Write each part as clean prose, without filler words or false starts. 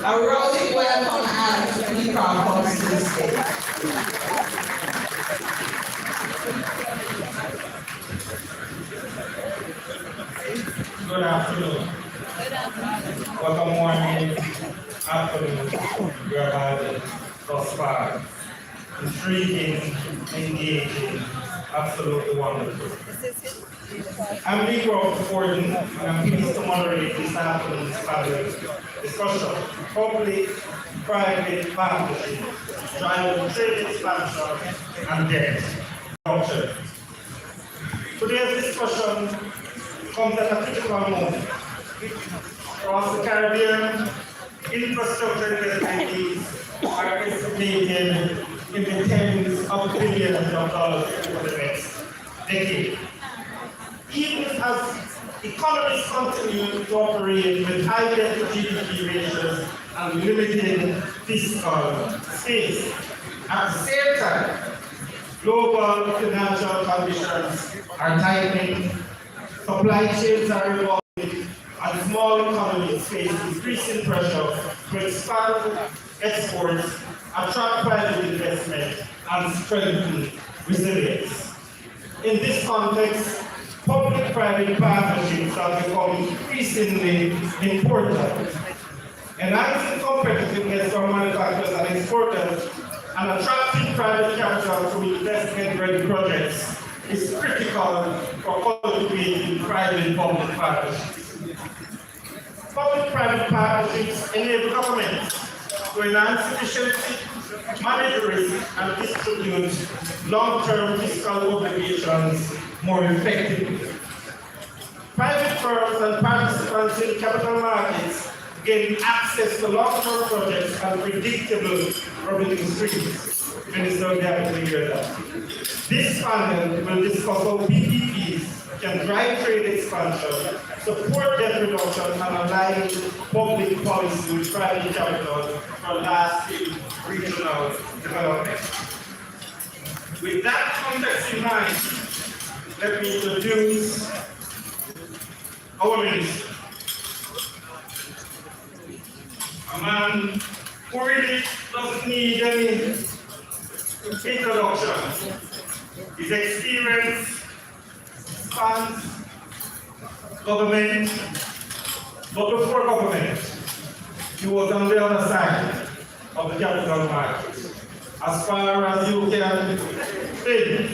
A rousing welcome and the Crawfords to the stage. Good afternoon. What a morning, afternoon we have had thus far. Intriguing, engaging, absolutely wonderful. I'm Lee Gordon, and I'm pleased to moderate this afternoon's panel discussion, public-private partnership, driving trade expansion and debt reduction. Today's discussion comes at a critical moment. Across the Caribbean, infrastructure investment needs are estimated in the tens of billions of dollars over the next decade. Even as economies continue to operate with high debt to GDP ratios and limited fiscal space, at the same time, global financial conditions are tightening, supply chains are evolving, and small economies face increasing pressure to expand exports, attract private investment, and strengthen resilience. In this context, public-private partnerships have become increasingly important. Enhancing competitiveness for manufacturers and exporters and attracting private capital to investment-ready projects is critical for cultivating private-public partnerships. Public-private partnerships enable governments to enhance efficiency, manage risk, and distribute long-term fiscal obligations more effectively. Private firms and participants in capital markets gain access to long-term projects and predictable revenue streams. Minister, we have to hear that. This panel will discuss how PPPs can drive trade expansion, support debt reduction, and align public policy with private capital for lasting regional development. With that context in mind, let me introduce our minister. A man who really doesn't need any introduction. His experience spans government, but before government, he was on the other side of the capital market. As far as you can think,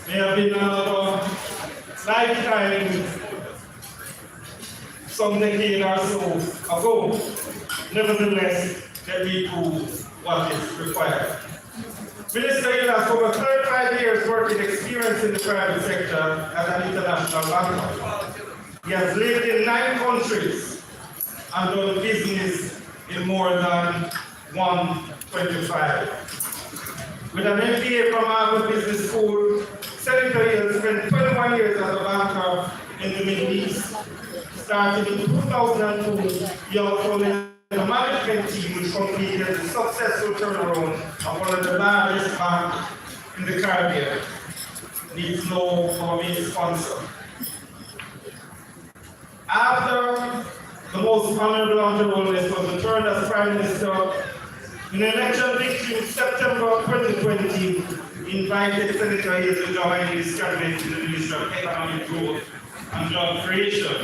may have been another lifetime, some decade or so ago. Nevertheless, let me prove what is required. Minister Hill has over 35 years working experience in the private sector as an international banker. He has lived in 9 countries and done business in more than 125. With an MBA from Harvard Business School, Senator Hill spent 21 years as a banker in the Middle East. Starting in 2002, he also led the management team which completed the successful turnaround of one of the largest banks in the Caribbean. Needs no main sponsor. After the most honorable honorableness was returned as Prime Minister, in election victory in September 2020, he invited Senator Hill to join his cabinet in the Ministry of Economic Growth and Job Creation.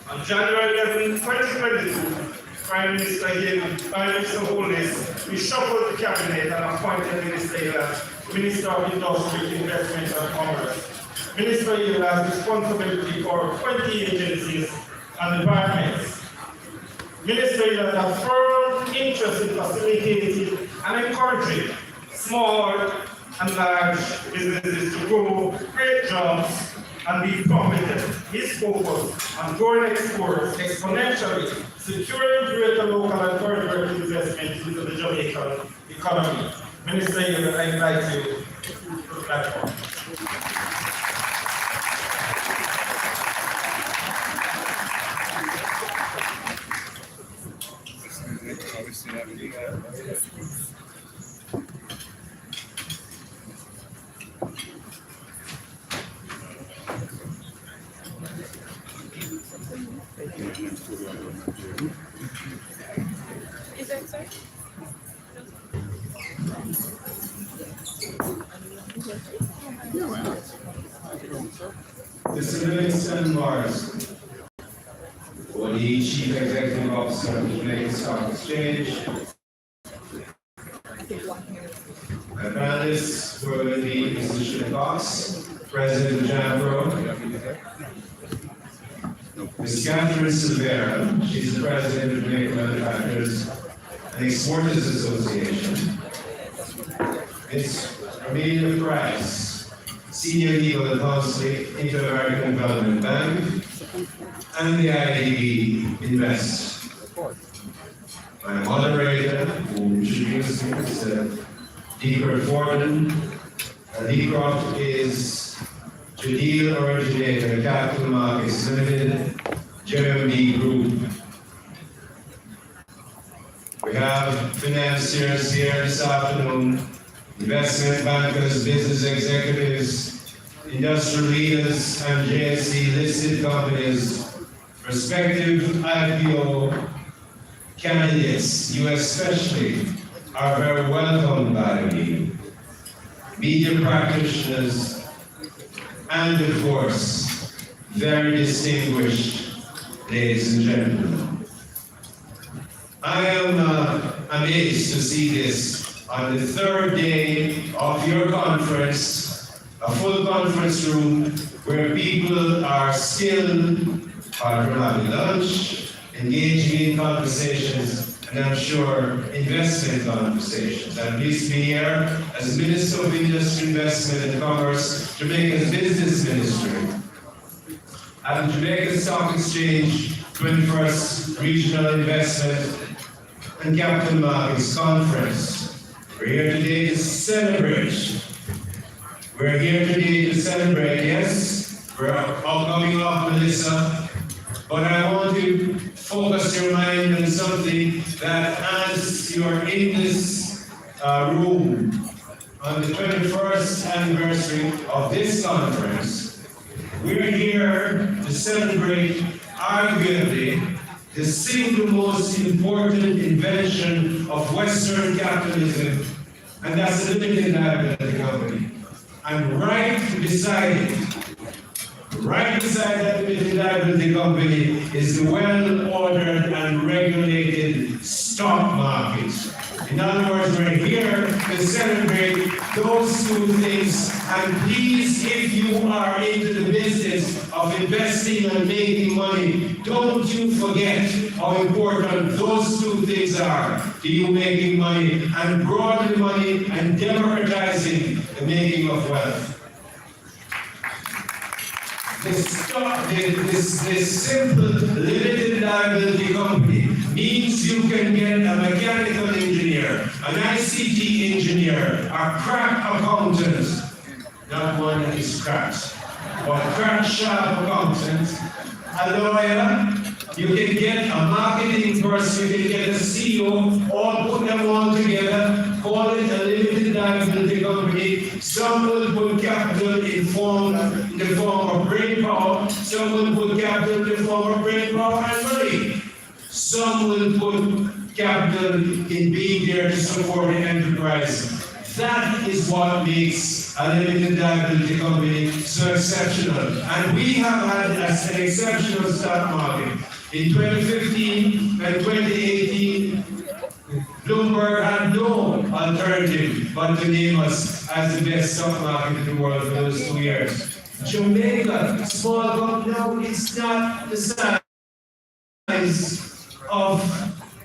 On January 11, 2022, Prime Minister Hill, Prime Minister Holness, reshuffled the cabinet and appointed Minister Hill as Minister of Industry, Investment and Commerce. Minister Hill has responsibility for 20 agencies and departments. Minister Hill has a firm interest in facilitating and encouraging small and large businesses to grow, create jobs, and be profitable. His focus on growing exports exponentially, securing greater local and foreign investment into the Jamaican economy. Minister Hill, I invite you to the platform. Morris, the Chief Executive Officer of the Jamaica Stock Exchange. My panelists will be Mr. Shirley Fox, President of JAMPRO, Ms. Catherine Silvera, she's the President of Jamaica Manufacturers and Exporters Association. Ms. Amelia Price, Senior Legal Counsel, Inter-American Development Bank, and the IDB Invest. My moderator, who introduced me, is Deeper Forden. Deecroft is Jadil Originator, Capital Markets Limited, Jeremy Group. We have financiers here this afternoon, investment bankers, business executives, industrial leaders, and JSE listed companies, prospective IPO candidates, you especially, are very welcome by me. Media practitioners, and of course, very distinguished ladies and gentlemen. I am amazed to see this on the third day of your conference, a full conference room where people are still having lunch, engaging in conversations, and I'm sure investment conversations. I'm pleased to be here as Minister of Industry, Investment and Commerce, Jamaica's Business Ministry. At the Jamaica Stock Exchange 21st Regional Investment and Capital Markets Conference. We're here today to celebrate. We're here today to celebrate, yes, we're all coming off Melissa, but I want to focus your mind on something that as you're in this room on the 21st anniversary of this conference, we're here to celebrate arguably the single most important invention of Western capitalism, and that's the limited liability company. And right beside that limited liability company is the well-ordered and regulated stock market. In other words, we're here to celebrate those two things. And please, if you are into the business of investing and making money, don't you forget how important those two things are to you making money and broadening money and democratizing the making of wealth. This simple limited liability company means you can get a mechanical engineer, an ICT engineer, a crack accountant, not one that is cracked, but crack sharp accountant, a lawyer, you can get a marketing person, you can get a CEO, all put them all together, call it a limited liability company. Some will put capital in the form of brain power, some will put capital in the form of brain power and money. Some will put capital in being there to support the enterprise. That is what makes a limited liability company so exceptional. And we have had an exceptional stock market. In 2015 and 2018, Bloomberg had no alternative but to name us as the best stock market in the world for those 2 years. Jamaica, small company, now it's not the size of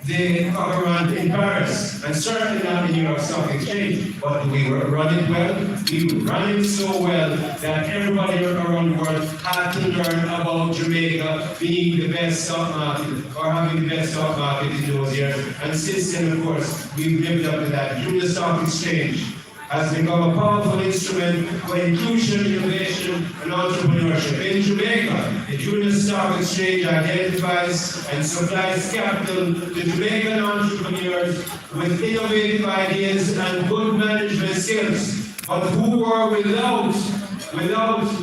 the Cochran in Paris, and certainly not the New York Stock Exchange, but we were running well. We were running so well that everybody around the world had to learn about Jamaica being the best stock market, or having the best stock market in those years. And since then, of course, we've lived up to that. The Stock Exchange has become a powerful instrument for inclusion, innovation, and entrepreneurship. In Jamaica, the Junior Stock Exchange identifies and supplies capital to Jamaican entrepreneurs with innovative ideas and good management skills, but who are without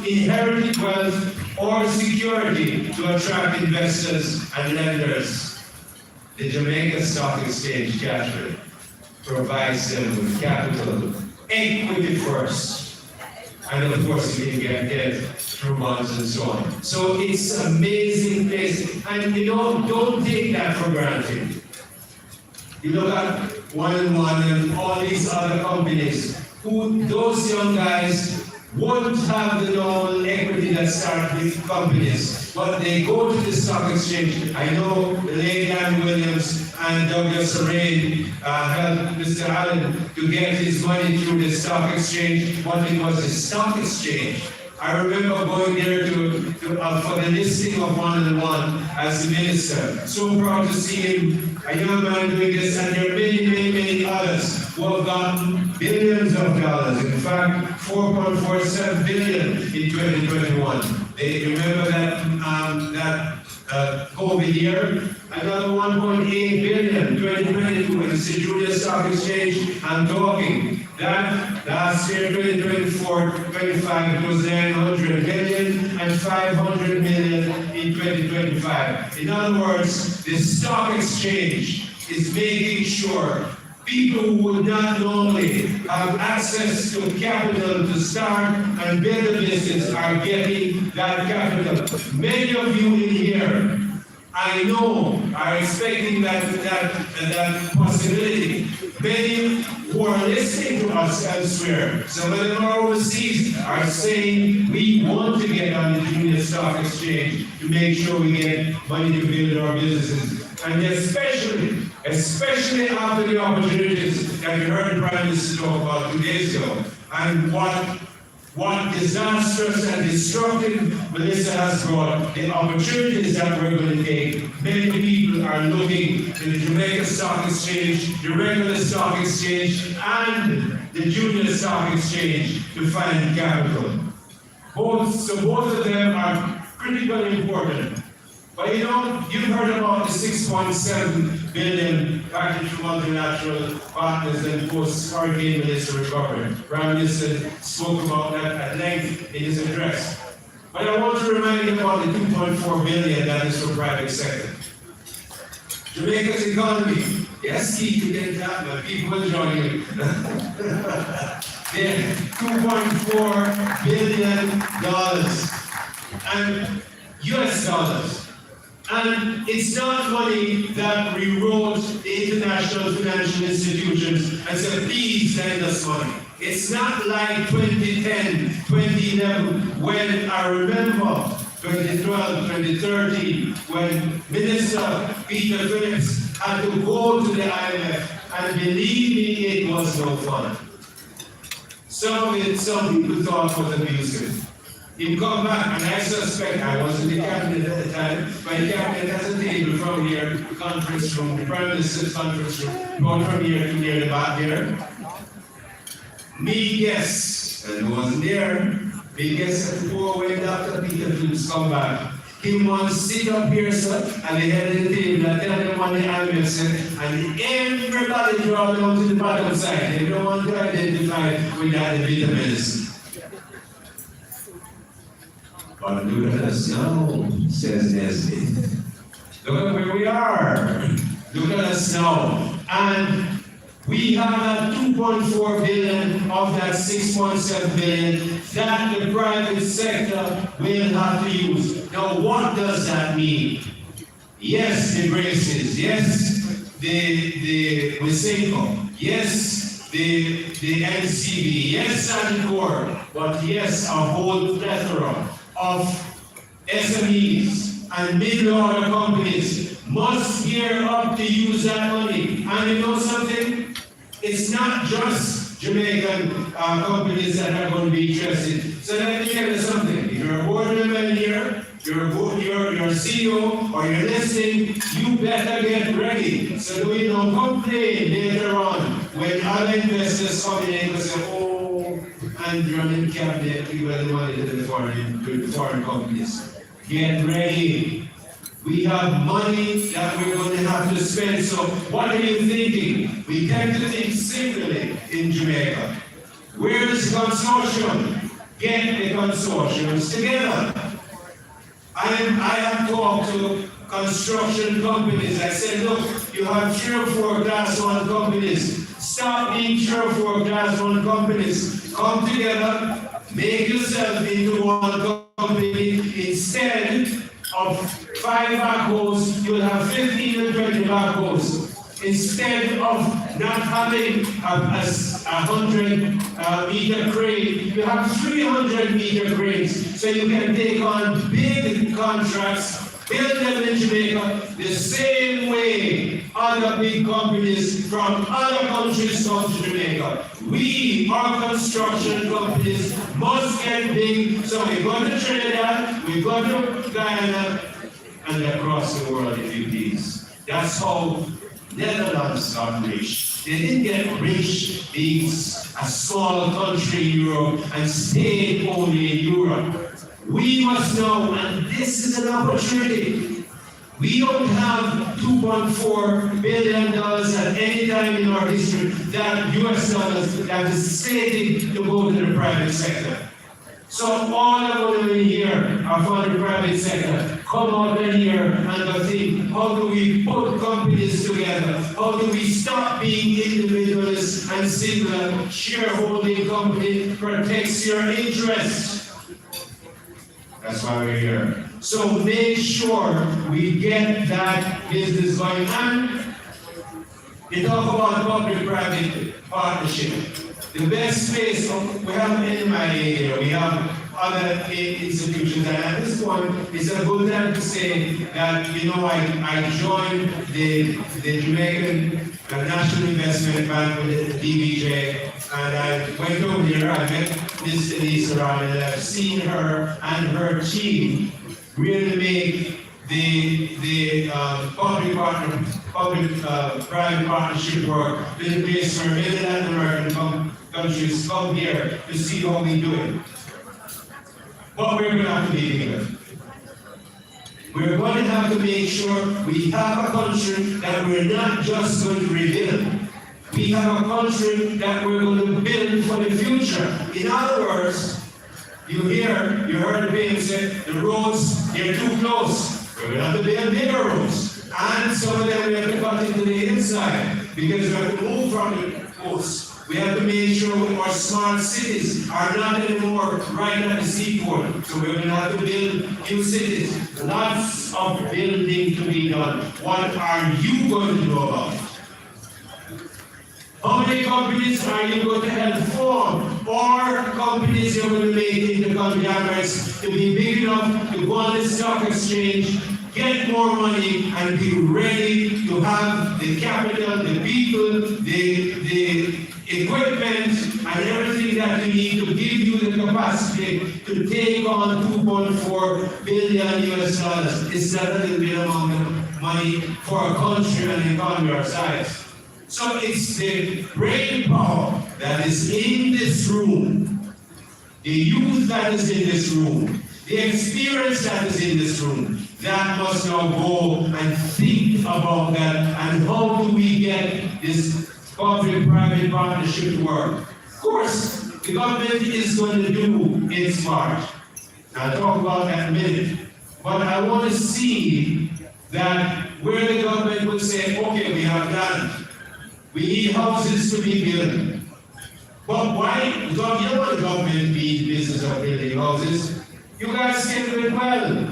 inherited wealth or security to attract investors and lenders. The Jamaica Stock Exchange Catherine provides them with capital, equity first, And of course, you can get debt through bonds and so on. So it's an amazing place. And you know, don't take that for granted. You look at 1&1 and all these other companies, who those young guys won't have the normal equity that starts with companies, but they go to the stock exchange. I know the late Dan Williams and Douglas Arrain helped Mr. Allen to get his money through the stock exchange, what it was, a stock exchange. I remember going there for the listing of 1&1 as the minister. So proud to see him, a young man doing this, and there are many, many, many others who have gotten billions of dollars. In fact, 4.47 billion in 2021. They remember that COVID year. Another 1.8 billion, 2022, in the Junior Stock Exchange. I'm talking that last year, 2024, 25, it was 900 million and 500 million in 2025. In other words, the stock exchange is making sure people who would not normally have access to capital to start and build a business are getting that capital. Many of you in here, I know, are expecting that possibility. Many who are listening to us elsewhere, some of them are overseas, are saying we want to get on the Junior Stock Exchange to make sure we get money to build our businesses. And especially after the opportunities that we heard the Prime Minister talk about 2 days ago, and what disastrous and destructive Melissa has brought, the opportunities that we're going to take. Many people are looking to the Jamaica Stock Exchange, the regular stock exchange, and the Junior Stock Exchange to find capital. Both of them are critically important. But you know, you've heard about the 6.7 billion package from multilateral partners and post-hurricane Melissa recovery. Prime Minister spoke about that at length in his address. But I want to remind you about the 2.4 billion that is for private sector. Jamaica's economy, yes, Keith, you get that, but people will join you. They're $2.4 billion and US dollars. And it's not money that we wrote the international financial institutions and said, please lend us money. It's not like 2010, 2011, when I remember 2012, 2013, when Minister Peter Phillips had to go to the IMF, and believe me, it was no fun. Some people thought was abusive. He'd come back, and I suspect, I wasn't the cabinet at the time, but the cabinet has a table from here, the conference room, the Prime Minister's conference room, going from here to near the back here. Me guess, and I wasn't there, me guess that the poor went after Peter Phillips come back. He wants to sit up here, sir, and they had the table, and tell them on the IMF, sir, and everybody draw down to the bottom side. They don't want to identify with that bit of medicine. But look at us now, says JSE. Look at where we are. Look at us now. And we have that 2.4 billion of that 6.7 billion that the private sector will have to use. Now, what does that mean? Yes, the braces. Yes, the Wiseko. Yes, the NCB. Yes, Sancor. But yes, a whole plethora of SMEs and middle-order companies must gear up to use that money. And you know something? It's not just Jamaican companies that are going to be interested. So let me tell you something. If you're a board member here, you're CEO, or you're listening, you better get ready. So do we don't complain later on when other investors come in and say, oh, and running cabinet, give the money to the foreign companies. Get ready. We have money that we're going to have to spend. So what are you thinking? We tend to think singly in Jamaica. Where is the consortium? Get the consortiums together. I have talked to construction companies. I said, look, you have 3 or 4 class 1 companies. Stop being 3 or 4 class 1 companies. Come together, Make yourself into one company. Instead of 5 backhoes, you'll have 15 and 20 backhoes. Instead of not having a 100-meter crane, you have 300-meter cranes. So you can take on big contracts, build them in Jamaica the same way other big companies from other countries come to Jamaica. We, our construction companies, must get big. So we go to Trinidad, we go to Guyana, and across the world if you please. That's how Netherlands got rich. They didn't get rich being a small country in Europe and stayed only in Europe. We must know, and this is an opportunity. We don't have $2.4 billion at any time in our history that US dollars that is slated to go to the private sector. So all of women here are for the private sector. Come out here and think, how do we put companies together? How do we stop being individualists and single shareholding company protects your interests? That's why we're here. So make sure we get that business going. And you talk about public-private partnership. The best space, we have NMIA here, we have other institutions, and at this point, it's a good time to say that, you know, I joined the Jamaican National Investment Bank with the DBJ, and I went over here, I met Ms. Denise around, and I've seen her and her team really make the public-private partnership work in a place where many Latin American countries come here to see how we do it. But we're going to have to be bigger. We're going to have to make sure we have a country that we're not just going to rebuild. We have a country that we're going to build for the future. In other words, you heard the people say, the roads, they're too close. We're going to have to build bigger roads. And some of them we have to cut into the inside because we have to move from the coast. We have to make sure our smart cities are not anymore right at the seaport. So we're going to have to build new cities. Lots of building to be done. What are you going to do about it? How many companies are you going to help form? Or companies you're going to make into conglomerates to be big enough to go on the stock exchange, get more money, and be ready to have the capital, the people, the equipment, and everything that you need to give you the capacity to take on $2.4 billion US dollars. It's not a little bit amount of money for a country and an economy our size. So it's the brain power that is in this room, the youth that is in this room, the experience that is in this room, that must now go and think about that and how do we get this public-private partnership to work. Of course, the government is going to do its part. I'll talk about that in a minute. But I want to see that where the government would say, okay, we have land. We need houses to be built. But why? You don't want the government to be in the business of building houses. You guys can do it well.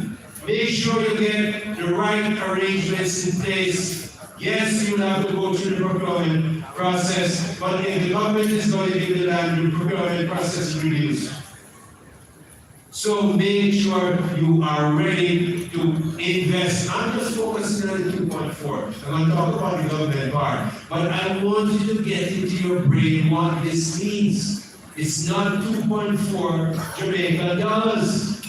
Make sure you get the right arrangements in place. Yes, you'll have to go through the procurement process, but if the government is going to give the land, the procurement process is reduced. So make sure you are ready to invest. I'm just focusing on the 2.4. I'm going to talk about the government part. But I want you to get into your brain what this means. It's not 2.4 Jamaican dollars.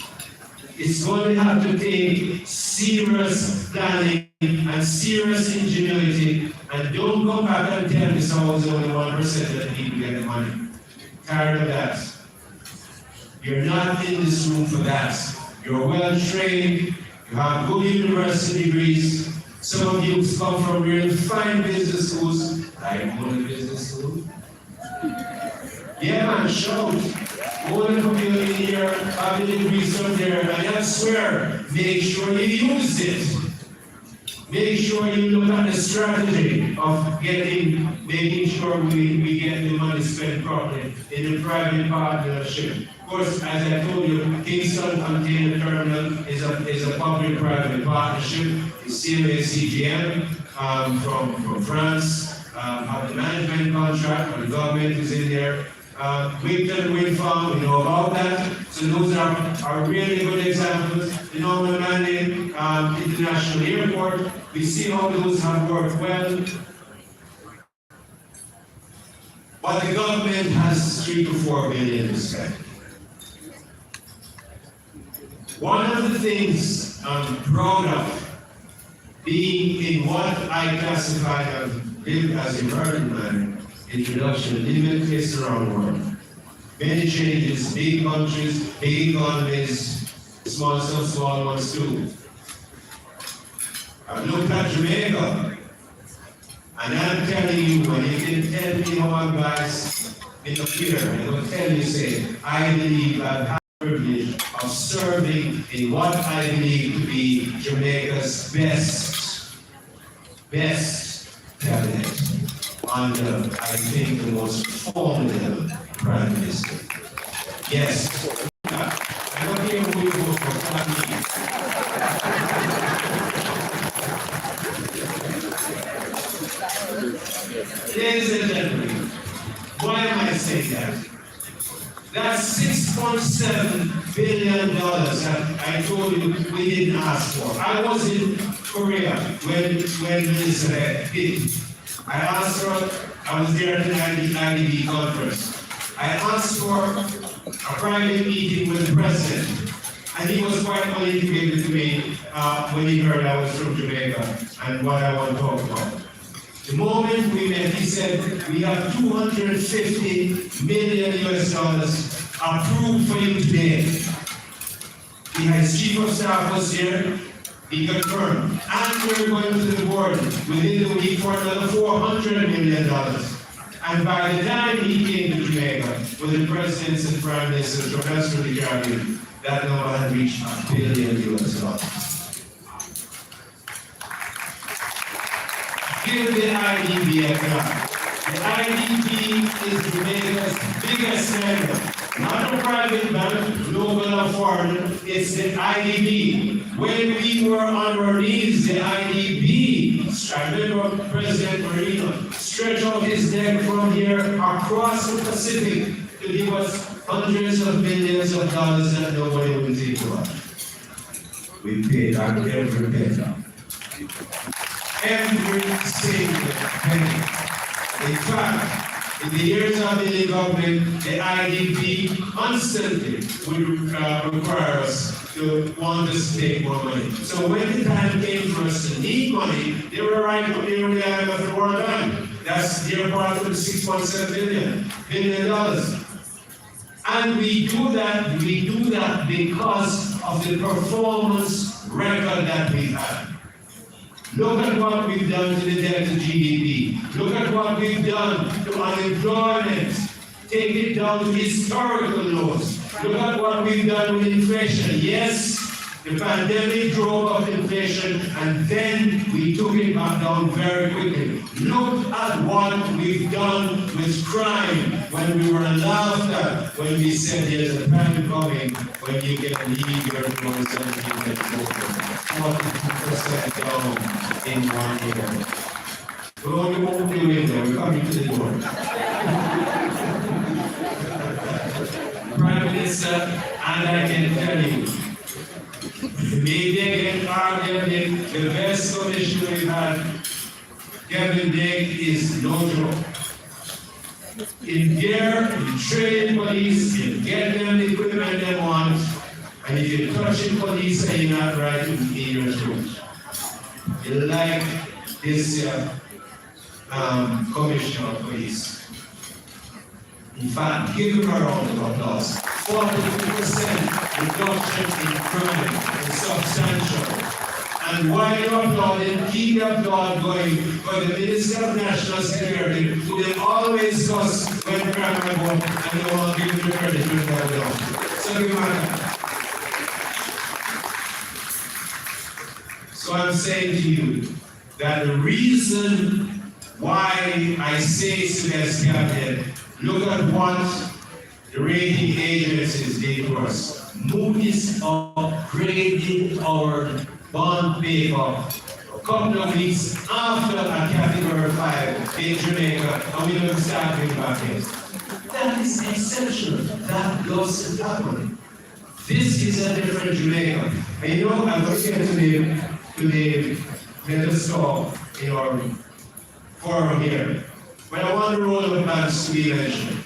It's going to have to take serious planning and serious ingenuity. And don't come back and tell me someone's only 1% that people get the money. Tired of that. You're not in this room for that. You're well trained, you have good university degrees. Some of you come from really fine business schools. I go to business school. Yeah, man, shout. All the people in here have the degrees from there, and I swear, make sure you use it. Make sure you look at the strategy of making sure we get the money spent properly in the private partnership. Of course, as I told you, Kingston Container Terminal is a public-private partnership. It's CMA-CGM from France, have the management contract, and the government is in there. Wigton Wind Farm, we know about that. So those are really good examples. The Norman Manning International Airport, we see how those have worked well. But the government has 3 to 4 billion to spend. One of the things I'm proud of, being in what I classify as emerging introduction, living places around the world. Many changes, big countries, big economies, small ones too. I've looked at Jamaica, and I'm telling you, when you can tell me how I'm biased in the fear, I will tell you, say, I believe I've had the privilege of serving in what I believe to be Jamaica's best cabinet under, I think, the most formidable Prime Minister. Yes, I don't care who you vote for, family. Ladies and gentlemen, why am I saying that? That's $6.7 billion that I told you we didn't ask for. I was in Korea when this hit. I asked for, I was there at the IDB conference. I asked for a private meeting with the president, and he was quite willing to give it to me when he heard I was from Jamaica and what I want to talk about. The moment we met, he said, we have $250 million approved for you today. His chief of staff was here, he confirmed. And we're going to the board within the week for another $400 million. And by the time he came to Jamaica, with the presidents and prime ministers from the Caribbean, that number had reached $1 billion. Give the IDB a clap. The IDB is Jamaica's biggest lender. Not a private bank, global or foreign, it's the IDB. When we were on our knees, the IDB, I remember President Marino stretched out his neck from here across the Pacific to give us hundreds of millions of dollars that nobody would take to us. We paid back every penny. Every single penny. In fact, in the years of the government, the IDP constantly would require us to want us to take more money. So when the time came for us to need money, they were right up there with the IMF and the World Bank. That's their part of the $6.7 billion. And we do that because of the performance record that we have. Look at what we've done to the debt to GDP. Look at what we've done to unemployment. Take it down to historical lows. Look at what we've done with inflation. Yes, the pandemic drove up inflation and then we took it back down very quickly. Look at what we've done with crime when we were laughed at when we said there's a time coming when you get a legal voice and you get 42% down in 1 year. We only won't be in there, we're coming to the door. Prime Minister, and I can tell you, the media can argue the best commissioner we've had, Kevin Dick, is no joke. In gear, in train police, in get them the equipment they want, and if you're touching police and you're not right, you can get your throat. You like this commissioner of police. In fact, give him a round of applause. 42% reduction in crime is substantial. And while you're applauding, keep the applaud going for the Minister of National Security, who will always cuss when crime are going, and they won't give him the credit when they're down. So give him a hand. So I'm saying to you that the reason why I say to this cabinet, look at what the rating agencies did to us. Moody's upgraded our bond paper a couple of weeks after a category 5 in Jamaica, and we don't start with back yet. That is exceptional. That doesn't happen. This is a different Jamaica. And you know, I'm looking to the middle store in our forum here. But I want the role of banks to be mentioned.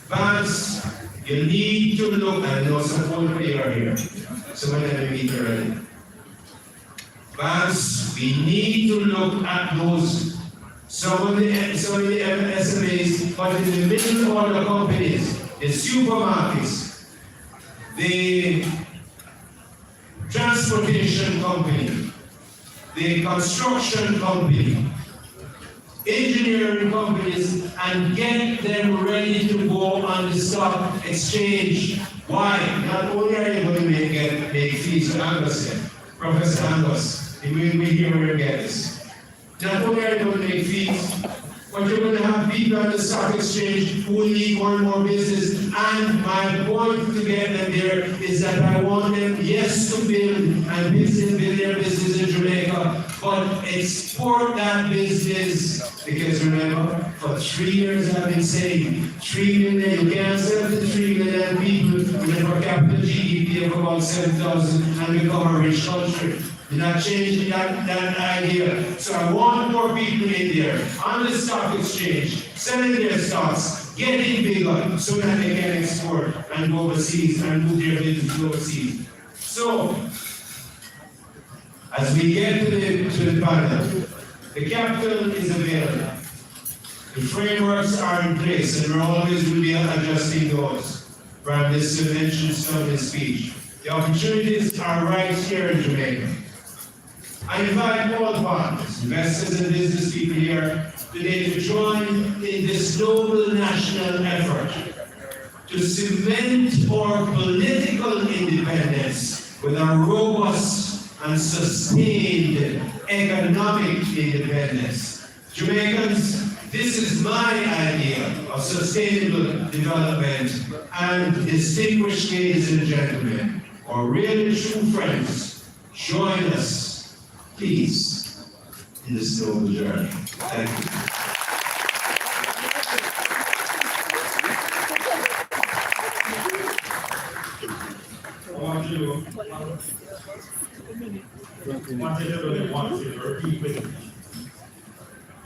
Banks, you need to look, and I know some old people are here. Some of them meet already. Banks, we need to look at those, some of the SMEs, but in the middle order companies, the supermarkets, the transportation company, the construction company, engineering companies, and get them ready to go on the stock exchange. Why? Not only are you going to make fees to Angus here, Professor Angus, we hear where you get this. Not only are you going to make fees, but you're going to have people on the stock exchange who need more and more business. And my point to get them there is that I want them, yes, to build and build their business in Jamaica, but export that business. Because remember, for 3 years I've been saying, 3 million, you can't sell to 3 million people with a per capita GDP of about 7,000 and become a rich country. You're not changing that idea. So I want more people in there, on the stock exchange, selling their stocks, getting bigger, so that they can export and go overseas and move their business overseas. So, as we get to the panel, the capital is available. The frameworks are in place, and we're always will be adjusting those. From this mentioned some in this speech. The opportunities are right here in Jamaica. I invite all partners, investors and business people here today to join in this global national effort to cement our political independence with a robust and sustained economic independence. Jamaicans, this is my idea of sustainable development, and distinguished ladies and gentlemen, our really true friends, join us, please, in this noble journey. Thank you. I want you to repeat with me.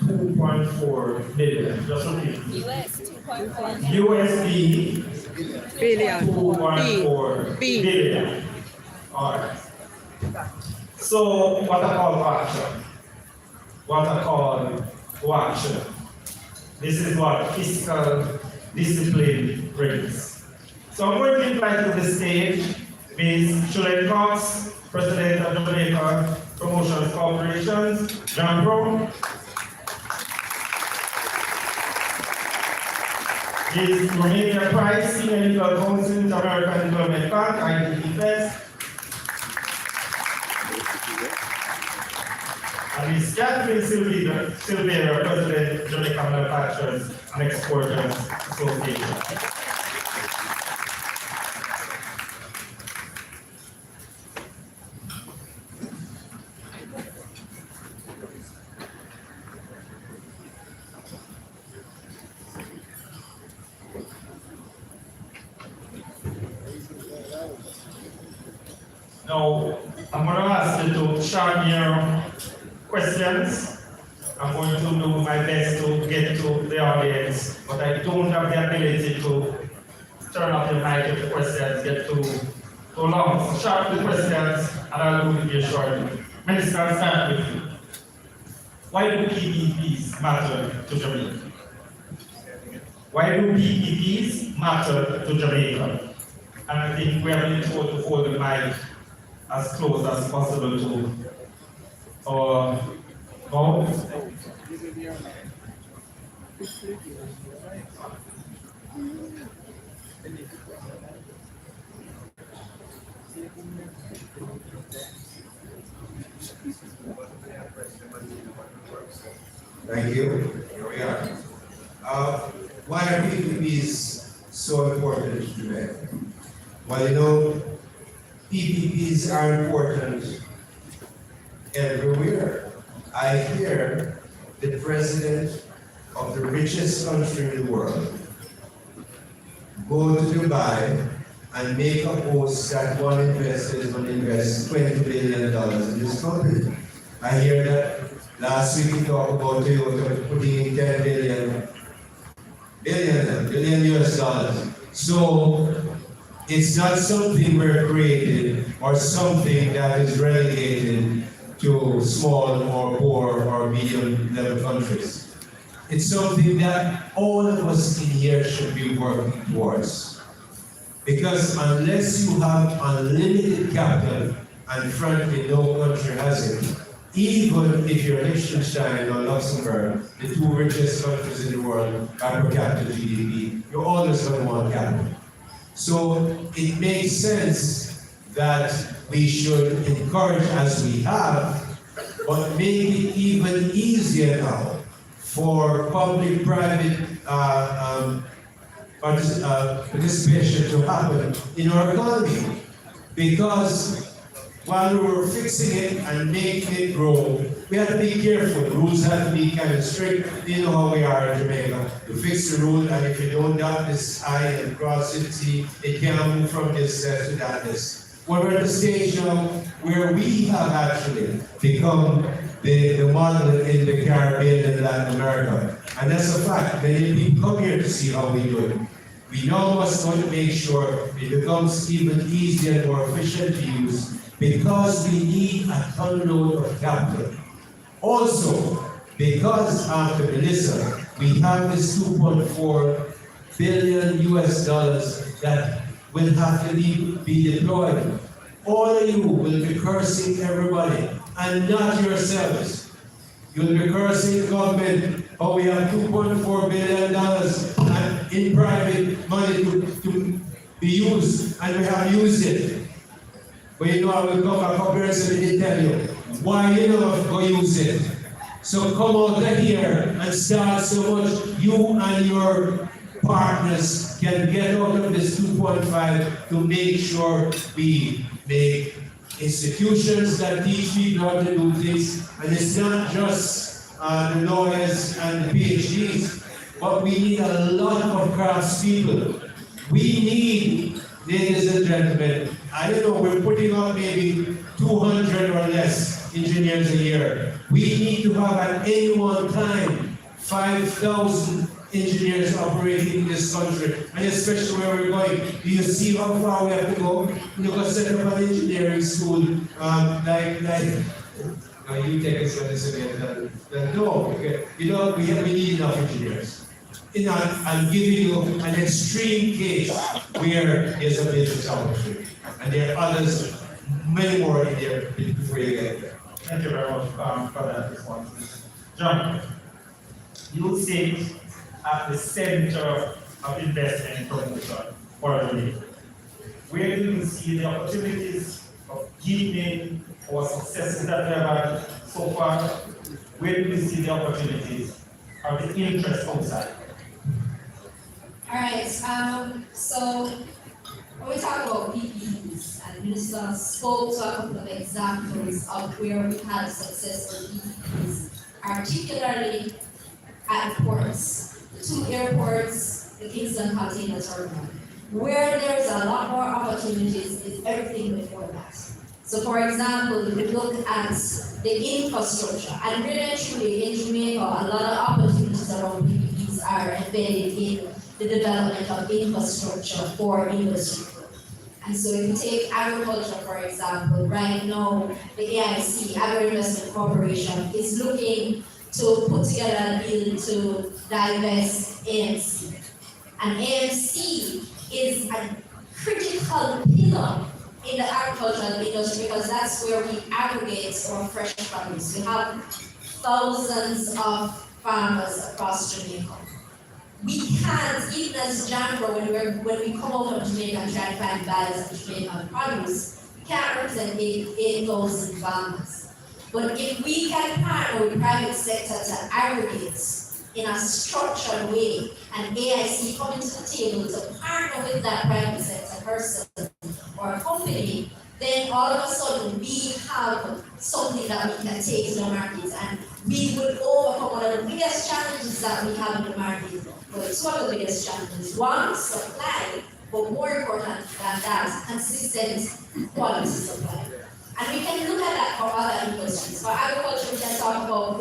2.4 million. Just repeat. US 2.1. USD Billion. 2.4 B. billion. All right. So what I call to action? What I call to action? This is what fiscal discipline brings. So I'm going to invite to the stage Ms. Shirley Cox, President of Jamaica Promotions Corporation, John Brown. Ms. Romania Price, Senior Legal Counsel, American Development Bank, IDB First. And Ms. Catherine Silveira, President, Jamaica Manufacturers and Exporters Association. Now, I'm going to ask you to share your questions. I'm going to do my best to get to the audience, but I don't have the ability to turn off the mic if the questions get too long. So share the questions, and I'll do it here shortly. Minister, I'll start with you. Why do PPPs matter to Jamaica? Why do PPPs matter to Jamaica? And I think we are being told to hold the mic as close as possible to our mouth. Thank you. Here we are. Why are PPPs so important to Jamaica. Well, you know, PPPs are important everywhere. I hear the president of the richest country in the world go to Dubai and make a post that one investor is going to invest $20 billion in this country. I hear that last week we talked about Toyota putting in 10 billion US dollars. So it's not something we're created or something that is relegated to small or poor or medium level countries. It's something that all of us in here should be working towards. Because unless you have unlimited capital, and frankly no country has it, even if you're Liechtenstein or Luxembourg, the two richest countries in the world by per capita GDP, you're always going to want capital. So it makes sense that we should encourage as we have, but make it even easier now for public-private participation to happen in our economy. Because while we were fixing it and making it grow, we had to be careful. The rules had to be kind of strict. You know how we are in Jamaica. You fix the rule, and if you don't dot this I and cross it, see, it can't move from this to that this. Well, we're at the stage now where we have actually become the model in the Caribbean and Latin America. And that's a fact. Many people come here to see how we do it. We now must want to make sure it becomes even easier and more efficient to use, because we need a ton-load of capital. Also, because after Melissa, we have this 2.4 billion US dollars that will have to be deployed. All of you will be cursing everybody, and not yourselves. You'll be cursing the government, oh, we have $2.4 billion in private money to be used, and we have used it. But you know, I will come back up here and tell you why you don't go use it. So come out here and start so much you and your partners can get out of this 2.5 to make sure we make institutions that teach people how to do things. And it's not just the lawyers and the PhDs, but we need a lot of craftspeople. We need, ladies and gentlemen, I don't know, we're putting out maybe 200 or less engineers a year. We need to have at any one time 5,000 engineers operating in this country, and especially where we're going. Do you see how far we have to go? You go set up an engineering school, you take us on this again. No, okay. You know, we need enough engineers. I'm giving you an extreme case where there's a business opportunity, and there are others, many more in there before you get there. Thank you very much for that response. John, you sit at the center of investment and promotion for the league. Where do you see the opportunities of keeping our successes that we have had so far? Where do you see the opportunities of the interest outside? All right, so when we talk about PPPs, and Minister spoke to a couple of examples of where we had successful PPPs, particularly at ports. The two airports, the Kingston Container Terminal. Where there's a lot more opportunities is everything before that. So for example, if we look at the infrastructure, and really truly in Jamaica, a lot of opportunities around PPPs are embedded in the development of infrastructure for industry. And so if you take agriculture, for example, right now, the AIC, Agri Investment Corporation, is looking to put together a deal to divest AMC. And AMC is a critical pillar in the agricultural industry because that's where we aggregate our fresh produce. We have thousands of farmers across Jamaica. We can't, even as Jamaica, when we come out of Jamaica and try to find balance of Jamaican produce, we can't represent 8,000 farmers. But if we can partner with private sector to aggregate in a structured way, and AIC coming to the table to partner with that private sector person or company, then all of a sudden we have something that we can take to the market, and we will overcome one of the biggest challenges that we have in the market. Well, it's one of the biggest challenges. One, supply, but more important than that, consistent quality supply. And we can look at that for other industries. For agriculture, we can talk about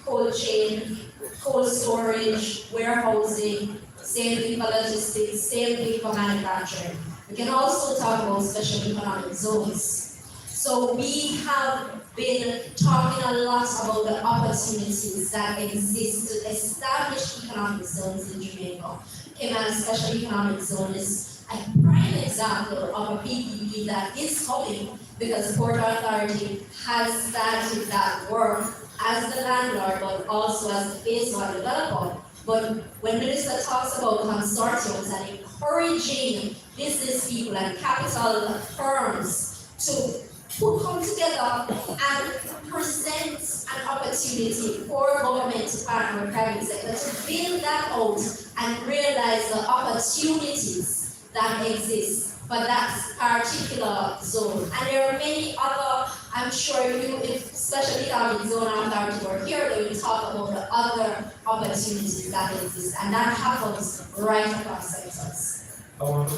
cold chain, cold storage, warehousing, same thing for logistics, same thing for manufacturing. We can also talk about special economic zones. So we have been talking a lot about the opportunities that exist to establish economic zones in Jamaica. Cayman Special Economic Zone is a prime example of a PPP that is coming because the Port Authority has started that work as the landlord, but also as the phase one developer. But when Minister talks about consortiums and encouraging business people and capital firms to come together and present an opportunity for government to partner with private sector to build that out and realize the opportunities that exist for that particular zone. And there are many other, I'm sure if Special Economic Zone Authority were here, they will talk about the other opportunities that exist, and that happens right across sectors. I want to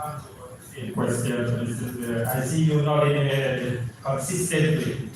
answer a question. I see you nodding your head consistently.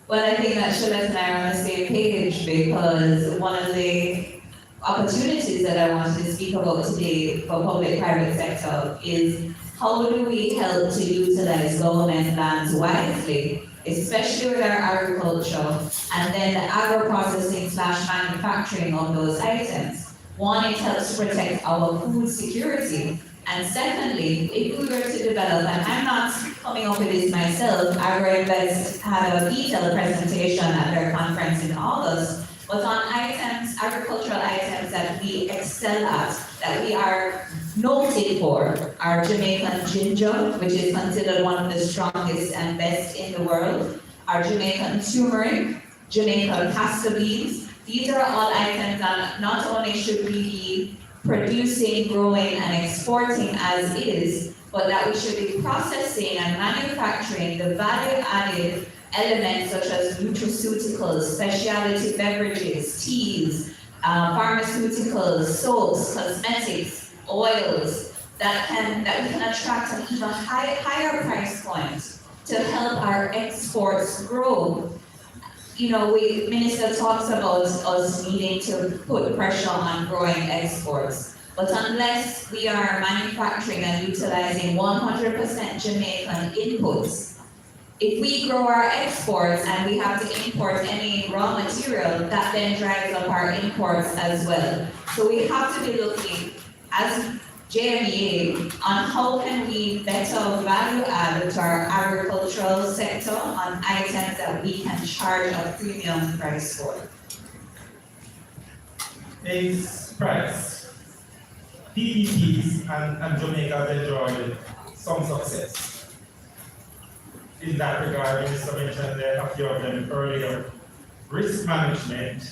Well, I think that Charlotte and I are on the same page, because one of the opportunities that I wanted to speak about today for public-private sector is how do we help to utilize government lands wisely, especially with our agriculture, and then the agro-processing/manufacturing of those items. One, it helps to protect our food security. And secondly, if we were to develop, and I'm not coming up with this myself, AgriInvest had a detailed presentation at their conference in August, but on items, agricultural items that we excel at, that we are noted for, are Jamaican ginger, which is considered one of the strongest and best in the world, our Jamaican turmeric, Jamaican castor beans. These are all items that not only should we be producing, growing, and exporting as is, but that we should be processing and manufacturing the value-added elements such as nutraceuticals, specialty beverages, teas, pharmaceuticals, soaps, cosmetics, oils, that we can attract an even higher price point to help our exports grow. You know, Minister talks about us needing to put pressure on growing exports, but unless we are manufacturing and utilizing 100% Jamaican inputs, if we grow our exports and we have to import any raw material, that then drives up our imports as well. So we have to be looking, as JMEA, on how can we better value add to our agricultural sector on items that we can charge a premium price for. Is price. PPPs and Jamaica have enjoyed some success. In that regard, Minister mentioned a few of them earlier. Risk management,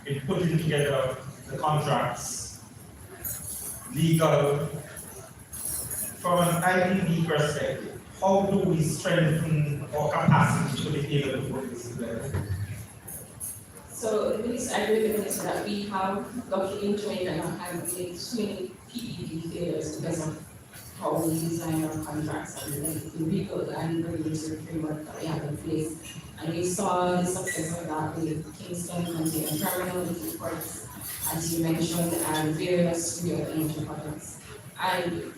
in putting together the contracts, legal, from an IPB perspective, how do we strengthen our capacity to be able to put this together? So the minister, I agree with the minister that we have lucky in Jamaica and have made too many PPP failures because of how we design our contracts and the legal and regulatory framework that we have in place. And we saw the success of that with Kingston Container Terminal, with ports, as you mentioned, and various real energy projects. And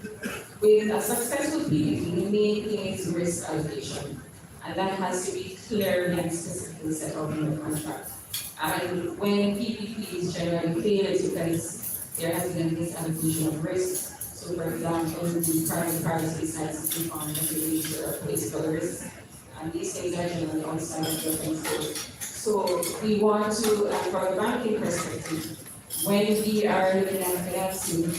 with a successful PPP, the main thing is risk allocation. And that has to be clearly and specifically set out in the contract. And when PPPs generally fail, it's because there has been a misallocation of risk. So for example, the private sites to fund regulatory or political risk. And these things are generally outside of your control. So we want to, from a banking perspective, when we are looking at financing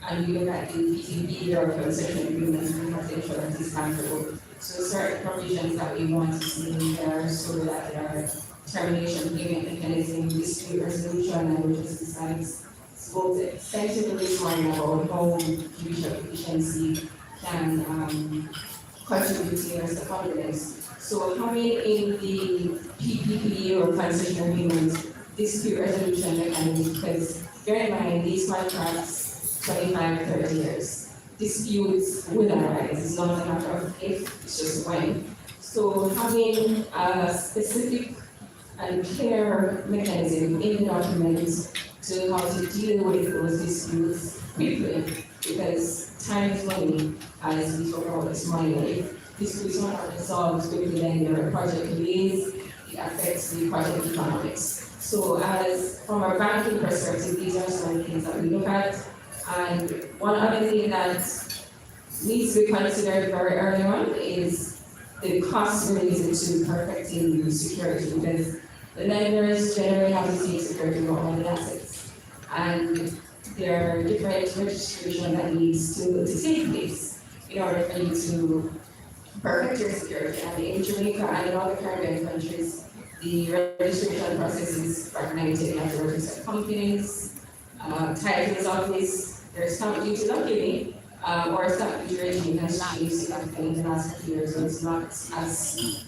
and we look at the PPP or concession agreements, we have to ensure that it's bankable. So certain provisions that we want to see in there so that they are termination payment mechanism, dispute resolution, and logistics spoke extensively this morning about how judicial efficiency can contribute to investor confidence. So having in the PPP or concession agreement dispute resolution mechanism, because bear in mind these contracts 25 or 30 years. Disputes will arise. It's not a matter of if, it's just when. So having a specific and clear mechanism in the document to how to deal with those disputes quickly, because time is money, as we talked about this morning. If disputes are not resolved quickly, then your project delays, it affects the project economics. So as from a banking perspective, these are some of the things that we look at. And one other thing that needs to be considered very early on is the costs related to perfecting security, because the lenders generally have to take security for all the assets. And there are different registration that needs to take place in order for you to perfect your security. And in Jamaica and in other Caribbean countries, the registration process is fragmented. You have to register companies, titles office, there's stamp duty, luckily, or stamp duty regime has changed significantly in the last few years, so it's not as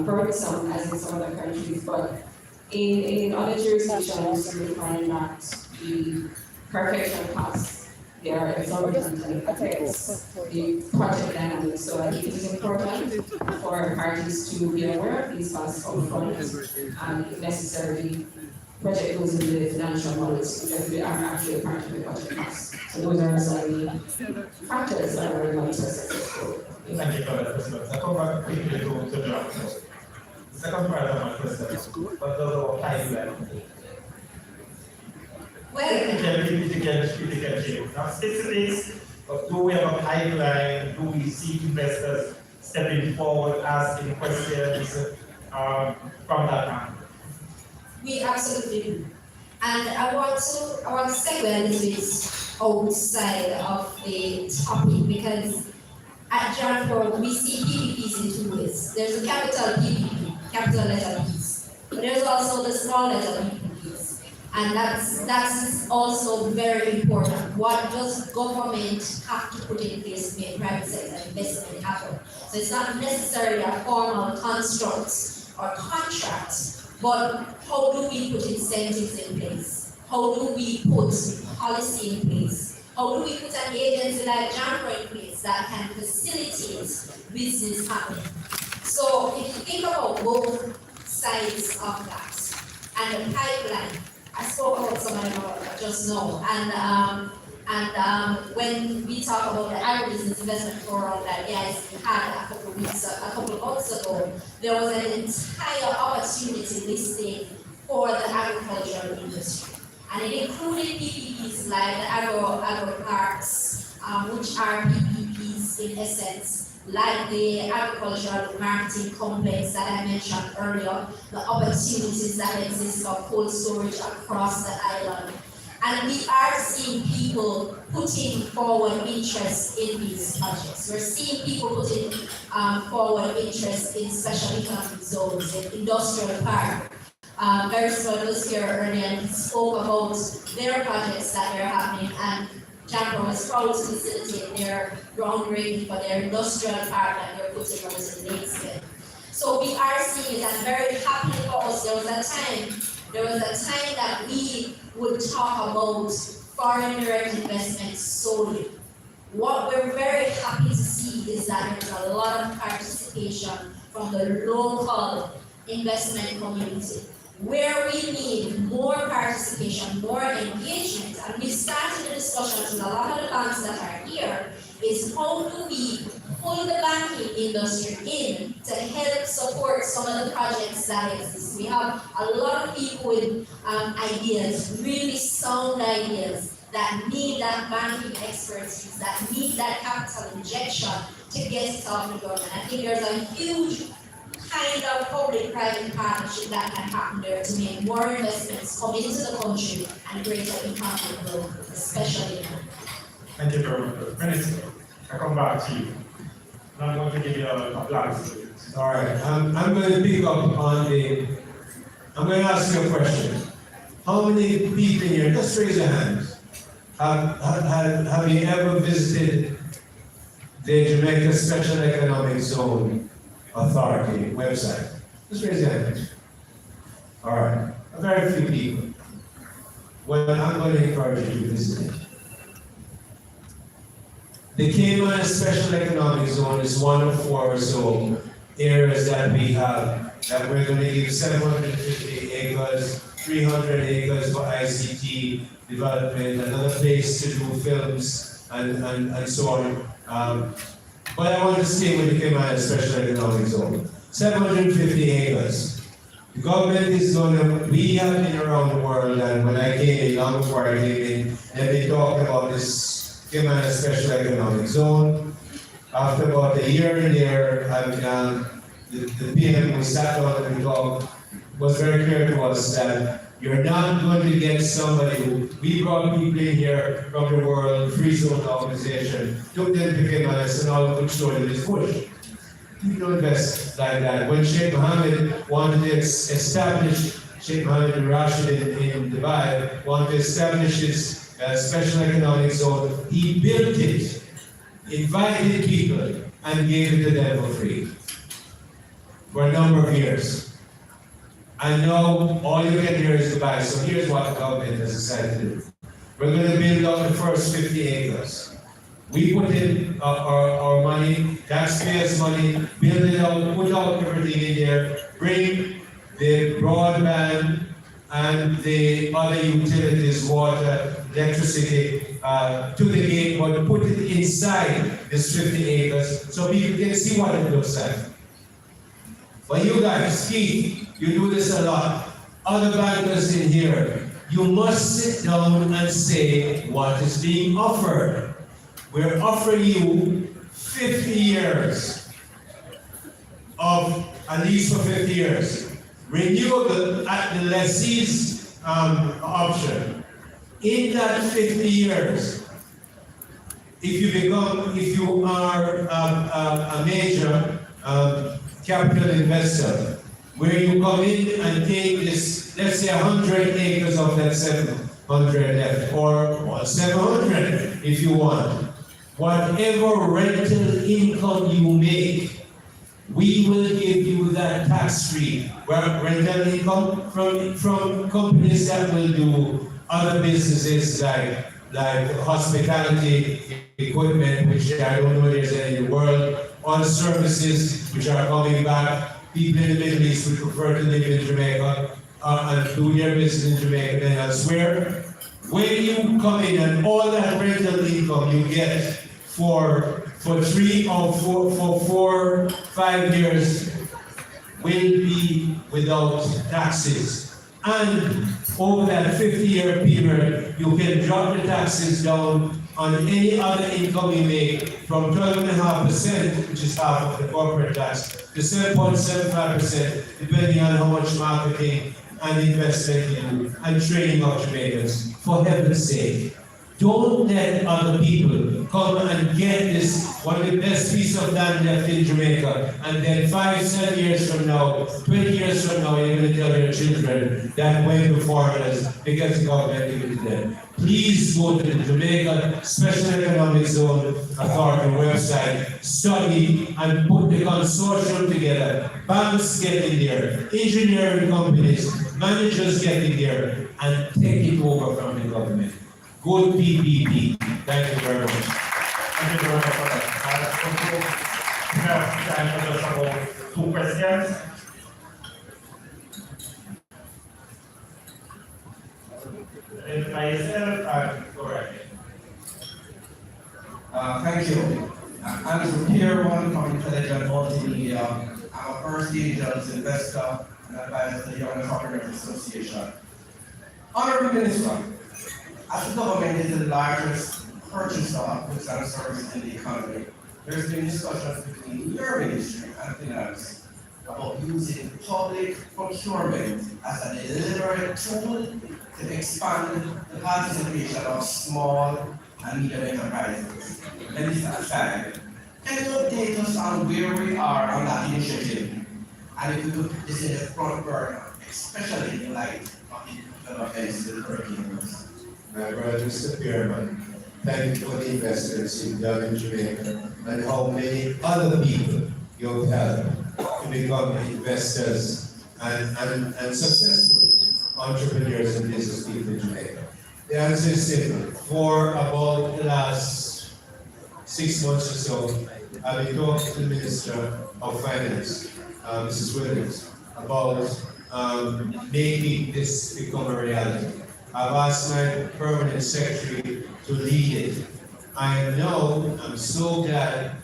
burdensome as in some other countries. But in other jurisdictions, you find that the perfection costs, they are exorbitant and it affects the project dynamics. So I think it is important for parties to be aware of these costs upfront and if necessary, project goes into the financial models because they are actually part of the project costs. So those are some of the factors that are relevant to successful. Thank you for that response. I come back quickly to John. The second part of my question, what does our pipeline do? Now, specifics of do we have a pipeline? Do we see investors stepping forward, asking questions from that angle? We absolutely do. And I want to segue a little bit outside of the topic because at Janford we see PPPs in two ways. There's a capital PPP, capital letter P's, but there's also the small letter PPPs. And that's also very important. What does government have to put in place to make private sector investment happen? So it's not necessarily a formal construct or contract, but how do we put incentives in place? How do we put policy in place? How do we put an agency like JAMPRO in place that can facilitate business happening? So if you think about both sides of that and the pipeline, I spoke about some of them just now, and when we talk about the agribusiness investment forum that JSE had a couple of months ago, there was an entire opportunity listed for the agricultural industry. And it included PPPs like the agro parks, which are PPPs in essence, like the agricultural marketing complex that I mentioned earlier, the opportunities that exist for cold storage across the island. And we are seeing people putting forward interest in these projects. We're seeing people putting forward interest in special economic zones, in industrial park. Garisol was here earlier and spoke about their projects that they're happening, and JAMPRO was proud to facilitate their groundbreaking for their industrial park that they're putting on in Lakesville. So we are seeing it, and very happy for us. There was a time that we would talk about foreign direct investment solely. What we're very happy to see is that there's a lot of participation from the local investment community, where we need more participation, more engagement. And we started the discussions with a lot of the banks that are here, is how do we pull the banking industry in to help support some of the projects that exist. We have a lot of people with ideas, really sound ideas, that need that banking expertise, that need that capital injection to get it off the ground. And I think there's a huge kind of public-private partnership that can happen there to make more investments come into the country and greater economic growth, especially now. Thank you very much. Minister, I come back to you. I'm going to give you a blank. All right, I'm going to pick up on the I'm going to ask you a question. How many people here, just raise your hands, have you ever visited the Jamaica Special Economic Zone Authority website? Just raise your hands. All right, a very few people. Well, I'm going to encourage you to visit it. The Cayman Special Economic Zone is one of 4 or so areas that we have, that we're going to give 750 acres, 300 acres for ICT development, another place to do films and so on. But I want to stay with the Cayman Special Economic Zone. 750 acres. The government is going to, we have been around the world, and when I came in, long before I came in, they've been talking about this Cayman Special Economic Zone. After about a year in there, the PM who sat down and we talked was very clear to us that you're not going to get somebody who, we brought people in here from the World Free Zone Organization, took them to Cayman and all good showed in this bush. You don't invest like that. When Sheikh Mohammed wanted to establish, Sheikh Mohammed bin Rashid in Dubai, wanted to establish his special economic zone, he built it, invited people, and gave it to them for free for a number of years. And now all you can hear is Dubai. So here's what the government has decided to do. We're going to build out the first 50 acres. We put in our money, taxpayers' money, build it out, put out everything in there, bring the broadband and the other utilities, water, electricity, to the gate, but put it inside this 50 acres so people can see what it looks like. But you guys, Keith, you do this a lot. Other bankers in here, you must sit down and say what is being offered. We're offering you 50 years of, at least for 50 years, renewable at the lessee's option. In that 50 years, if you are a major capital investor, where you come in and take this, let's say 100 acres of that 700 left, or 700 if you want. Whatever rental income you make, we will give you that tax-free rental income from companies that will do other businesses like hospitality equipment, which I don't know there's any in the world, other services which are coming back. People in the Middle East would prefer to live in Jamaica and do their business in Jamaica than elsewhere. When you come in and all that rental income you get for 3 or 4, 5 years will be without taxes. And over that 50-year period, you can drop the taxes down on any other income you make from 12.5%, which is half of the corporate tax, to 7.75%, depending on how much marketing and investment you do, and training of Jamaicans. For heaven's sake, don't let other people come and get this, one of the best pieces of land left in Jamaica, and then 5, 7 years from now, 20 years from now, you're going to tell your children that went to foreigners because the government gave it to them. Please go to the Jamaica Special Economic Zone Authority website, study, and put the consortium together. Banks get in there, engineering companies, managers get in there, and take it over from the government. Good PPP. Thank you very much. Thank you very much for that. We have time for just about 2 questions. Identify yourself and go right ahead. Thank you. I'm here one from Intelligent Multimedia. I'm a first angels investor and advisor to the Young Entrepreneurs Association. Honorable Minister, as the government is the largest purchaser of goods and services in the economy, there's been discussions between your ministry and finance about using public procurement as a deliberate tool to expand the participation of small and medium enterprises. Minister aside, can you update us on where we are on that initiative? And if we could put this in the front burner, especially in light of the developments in the hurricanes. My brother, Mr. Pierman, thank you for the investments you've done in Jamaica and how many other people you've helped to become investors and successful entrepreneurs and business people in Jamaica. The answer is simple. For about the last 6 months or so, I've been talking to the Minister of Finance, Mrs. Williams, about making this become a reality. I've asked my permanent secretary to lead it. I'm so glad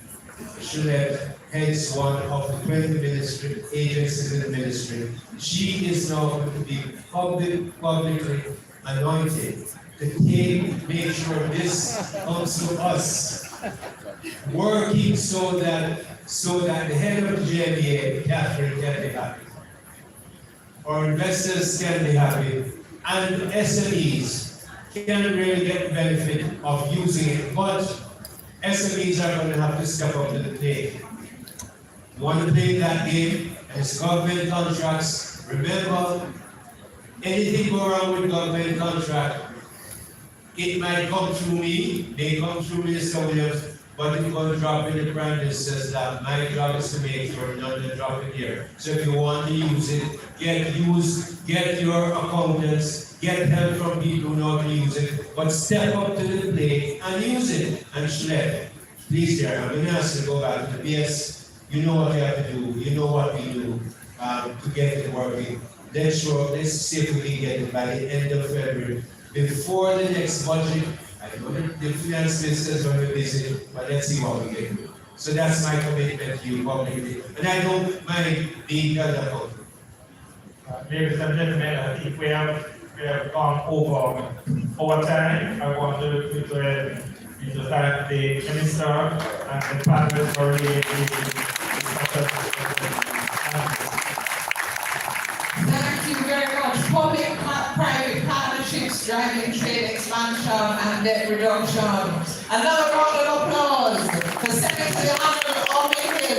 Shulette heads one of the 20 ministry agencies in the ministry. She is now going to be publicly anointed to make sure this comes to us, working so that the head of the JMA, Catherine, can be happy. Our investors can be happy, and SMEs can really get the benefit of using it, but SMEs are going to have to step up to the plate. You want to play that game, and it's government contracts. Remember, anything go wrong with government contract, it might come through me, may come through Minister Williams, but it's going to drop in the Prime Minister's lap. My job is to make sure none of drop it here. So if you want to use it, get your accountants, get help from people who know how to use it, but step up to the plate and use it. And Shred, please dear, I'm going to ask you to go back to the BS. You know what you have to do, you know what we do to get it working. Let's see if we can get it by the end of February. Before the next budget, I know that the finance minister is going to visit, but let's see what we can do. So that's my commitment to you publicly. And I don't mind being held accountable. Ladies and gentlemen, I think we have gone over our time. I want to thank the minister and the panel for Thank you very much. Public-private partnerships driving trade expansion and debt reduction. Another round of applause for Secretary Honorable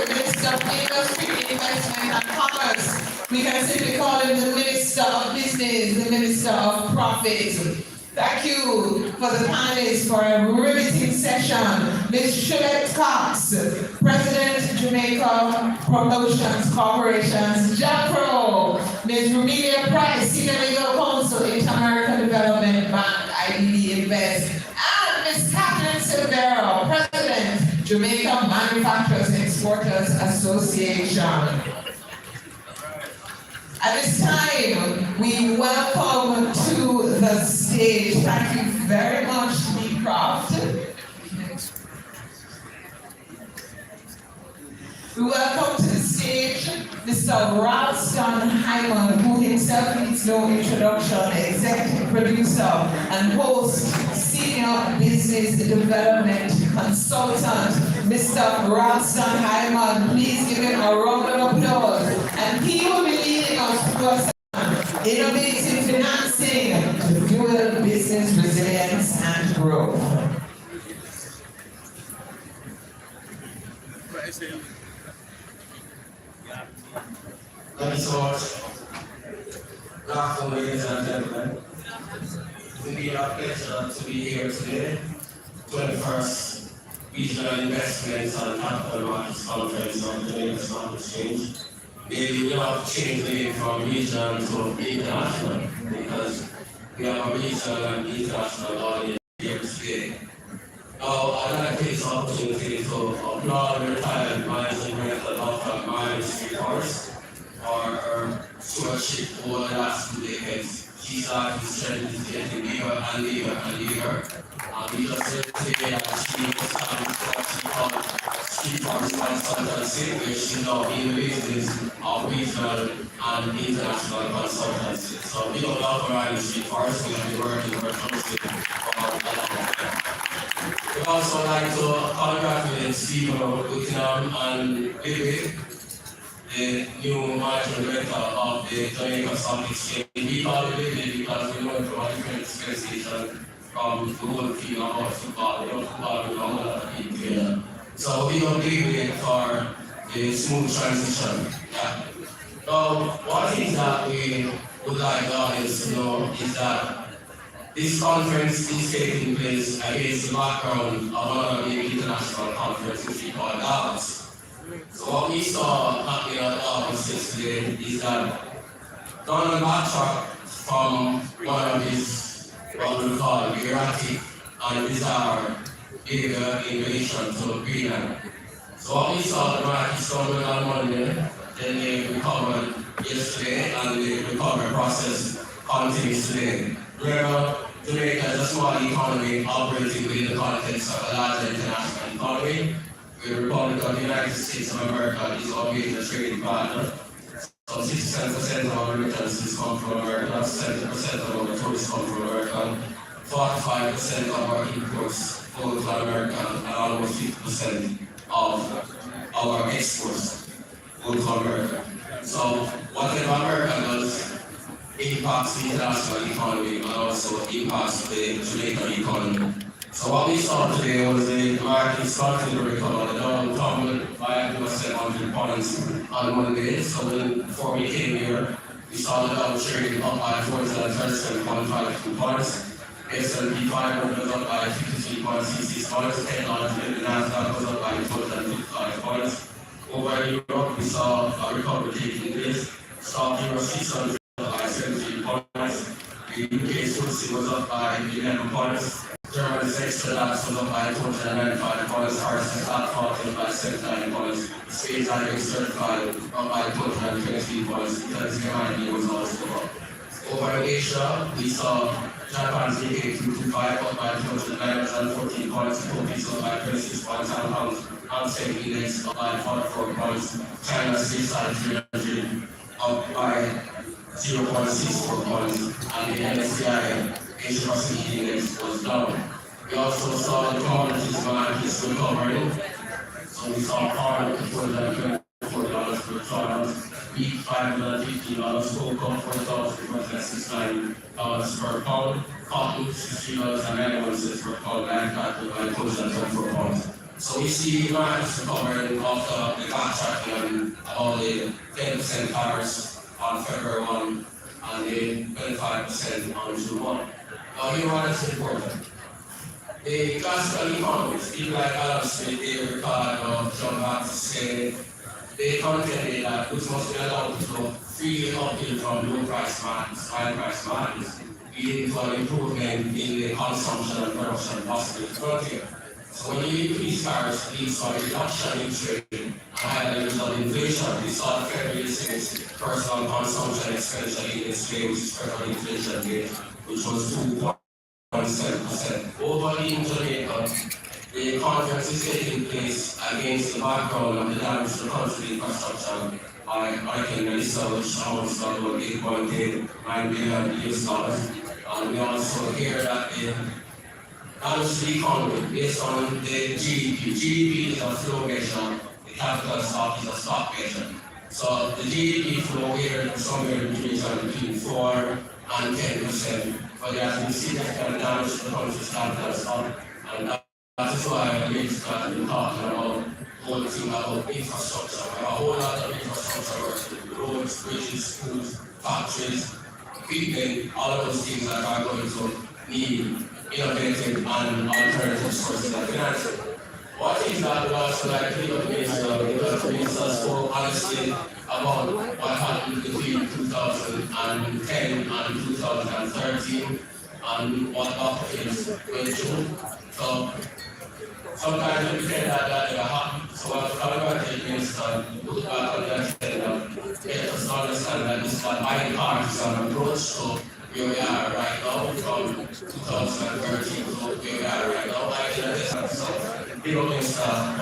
Minister of Industry, Investment and Commerce. We can simply call him the Minister of Business, the Minister of Profit. Thank you for the panelists for a riveting session. Ms. Shulette Cox, President, Jamaica Promotions Corporations, JAPRO. Ms. Rumelia Price, Senior Legal Counsel, Inter-American Development Bank, IDB Invest. And Ms. Catherine Silvero, President, Jamaica Manufacturers and Exporters Association. At this time, we welcome to the stage, thank you very much, Lee Croft. We welcome to the stage Mr. Ralston Hyman, who himself needs no introduction, executive producer and host, senior business development consultant. Mr. Ralston Hyman, please give him a round of applause. And he will be leading us through a innovative financing to fuel business resilience and growth. Thank you so much. Good afternoon, ladies and gentlemen. It's indeed a pleasure to be here today, 21st Regional Investments and Capital Markets Conference of the Jamaica Stock Exchange. Maybe we have to change the name from regional to international because we have a regional and international audience here today. Now, I'd like to take this opportunity to applaud the retired managing director, Dr. Marley Street-Horse, for her stewardship over the last 2 decades. She's started strength is getting bigger and bigger and bigger. And we just heard today that she was having what she called Street-Horse Consultancy, where she's now in the business of regional and international consultancy. So we don't love Marley Street-Horse, we have been working very closely for a long time. We'd also like to congratulate Stephen Buckingham and David, the new managing director of the Jamaica Stock Exchange. We call it David because we know it from a different dispensation from the whole field of football. We don't football with a whole lot of people here. So we don't David for the smooth transition. Yeah. one thing that we would like the audience to know is that this conference is taking place against the background of one of the international conferences we call Davos. So what we saw happening at Davos yesterday is that Donald backtracked from one of his, what we call, erratic and bizarre behavior in relation to Greenland. So what we saw, the market stumbled on Monday, then they recovered yesterday, and the recovery process continues today. Remember, Jamaica is a small economy operating within the context of a larger international economy. The Republic of the United States of America is our major trading partner. So 67% of our remittances come from America, 70% of our tourists come from America, 45% of our imports go to America, and almost 50% of our exports go to America. So whatever America does impacts the international economy and also impacts the Jamaican economy. So what we saw today was the market starting to recover. The Dow tumbled by over 700 points on Monday. So before we came here, we saw the Dow trading up by 437.52 points. S&P 500 was up by 53.66 points. Technology, the Nasdaq was up by 255 points. Over in Europe, we saw a recovery taking place. Stock Euro 600 up by 17 points. The UK FTSE was up by 11 points. Germany's extra DAX was up by 295 points. Harris's top 14 by 79 points. Spain's IBEX 35 up by 223 points. Italy's Germany was also up. Over in Asia, we saw Japan's Nikkei 225 up by 214 points. Tokyo's up by 26 points. Hong Seng Index up by 44 points. China's CSI 300 up by 0.64 points. And the MSCI Asia Pacific Index was down. We also saw the commodities markets recovering. So we saw corn at $424 per ton, wheat $515, cocoa $4,469 per pound, cotton $63.91 per pound, and cotton by 224 pounds. So we see markets recovering after the backtracking on about the 10% tariffs on February 1 and the 25% on June 1. Now here what is important. The classical economists, people like Adam Smith, David Ricardo, John Baptist say, they contended that goods must be allowed to flow freely uphill from low price markets, high price markets, leading to an improvement in the consumption and production possibility frontier. So when you increase tariffs, it leads to a reduction in trade and higher levels of inflation. We saw the Federal Reserve's personal consumption expenditure in Spain, which is federal inflation rate, which was 2.7%. Over in Jamaica, the conference is taking place against the background of the damage to country infrastructure by Hurricane Melissa, which amounts to about $8.89 billion US. And we also hear that the damage to the economy based on the GDP. GDP is a flow measure, the capital stock is a stock measure. So the GDP flow here is somewhere between 4 and 10%. But there has been significant damage to the country's capital stock, and that is why we have been talking about whole thing about infrastructure. We have a whole lot of infrastructure work, roads, bridges, schools, factories, equipment, all of those things that are going to need innovative and alternative sources of financing. What is that we also like to leave the minister spoke honestly about what happened between 2010 and 2013 and what documents went through. So sometimes we say that never happened. So what the parliamentary minister look back on that and let us understand that this is a bipartisan approach to where we are right now from 2013 to where we are right now. I can understand some people can start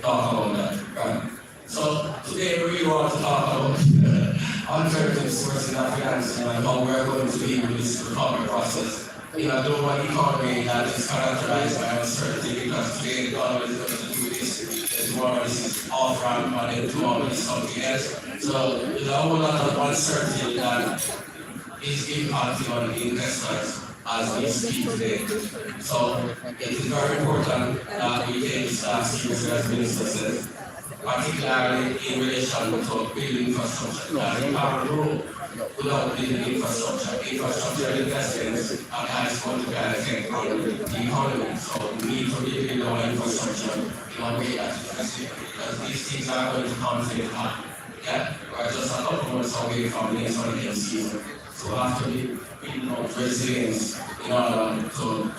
talk about that. Right? So today we really want to talk about alternative sources of financing and how we're going to deal with this recovery process in a global economy that is characterized by uncertainty, because today the economy is going to do this, tomorrow this is off ramp, and then tomorrow is something else. So there's a whole lot of uncertainty that is impacting on the investors as we speak today. So it is very important that we take this task seriously, as Minister says. particularly in relation to building infrastructure. Because you have a road without building infrastructure. Infrastructure investments are has multiplier effect on the economy. So we need to rebuild our infrastructure in a way that is effective, because these things are going to come to the top. Yeah, we're just a couple months away from the next hurricane season. So we have to be building up resilience in order to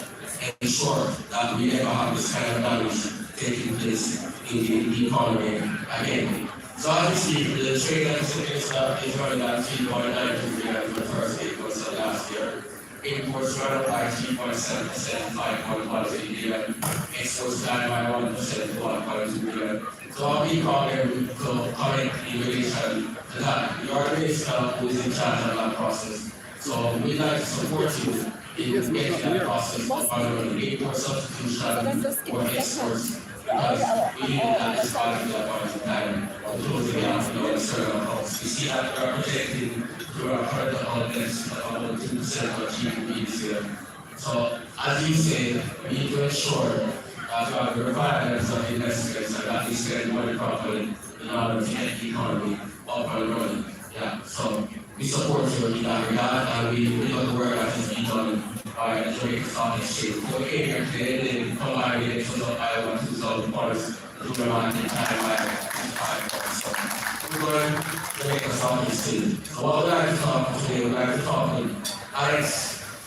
ensure that we never have this kind of damage taking place in the economy again. So as you see, the trade deficit is running at 3.9 billion for the first 8 months of last year. Imports run up by 3.7%, 5.1 billion. Exports climbed by 1% to 1.2 billion. So our big problem to comment in relation to that, you are the minister who is in charge of that process. So we'd like to support you in making that process on import substitution or exports, because we need at this point in time to close the gap in our external accounts. We see that we are projecting through our current account deficit of about 2% of GDP this year. So as you say, we need to ensure that we have the requirements of investments and that we spend money properly in order to get the economy up and running. Yeah, so we support you in that regard, and we look at the work that is being done by the Jamaica Stock Exchange. So we came here today, they combined the elections of Iowa 2000 points, to the market time by 5 points. So we're going to Jamaica Stock Exchange. So what we'd like to talk today, we'd like to talk with Alex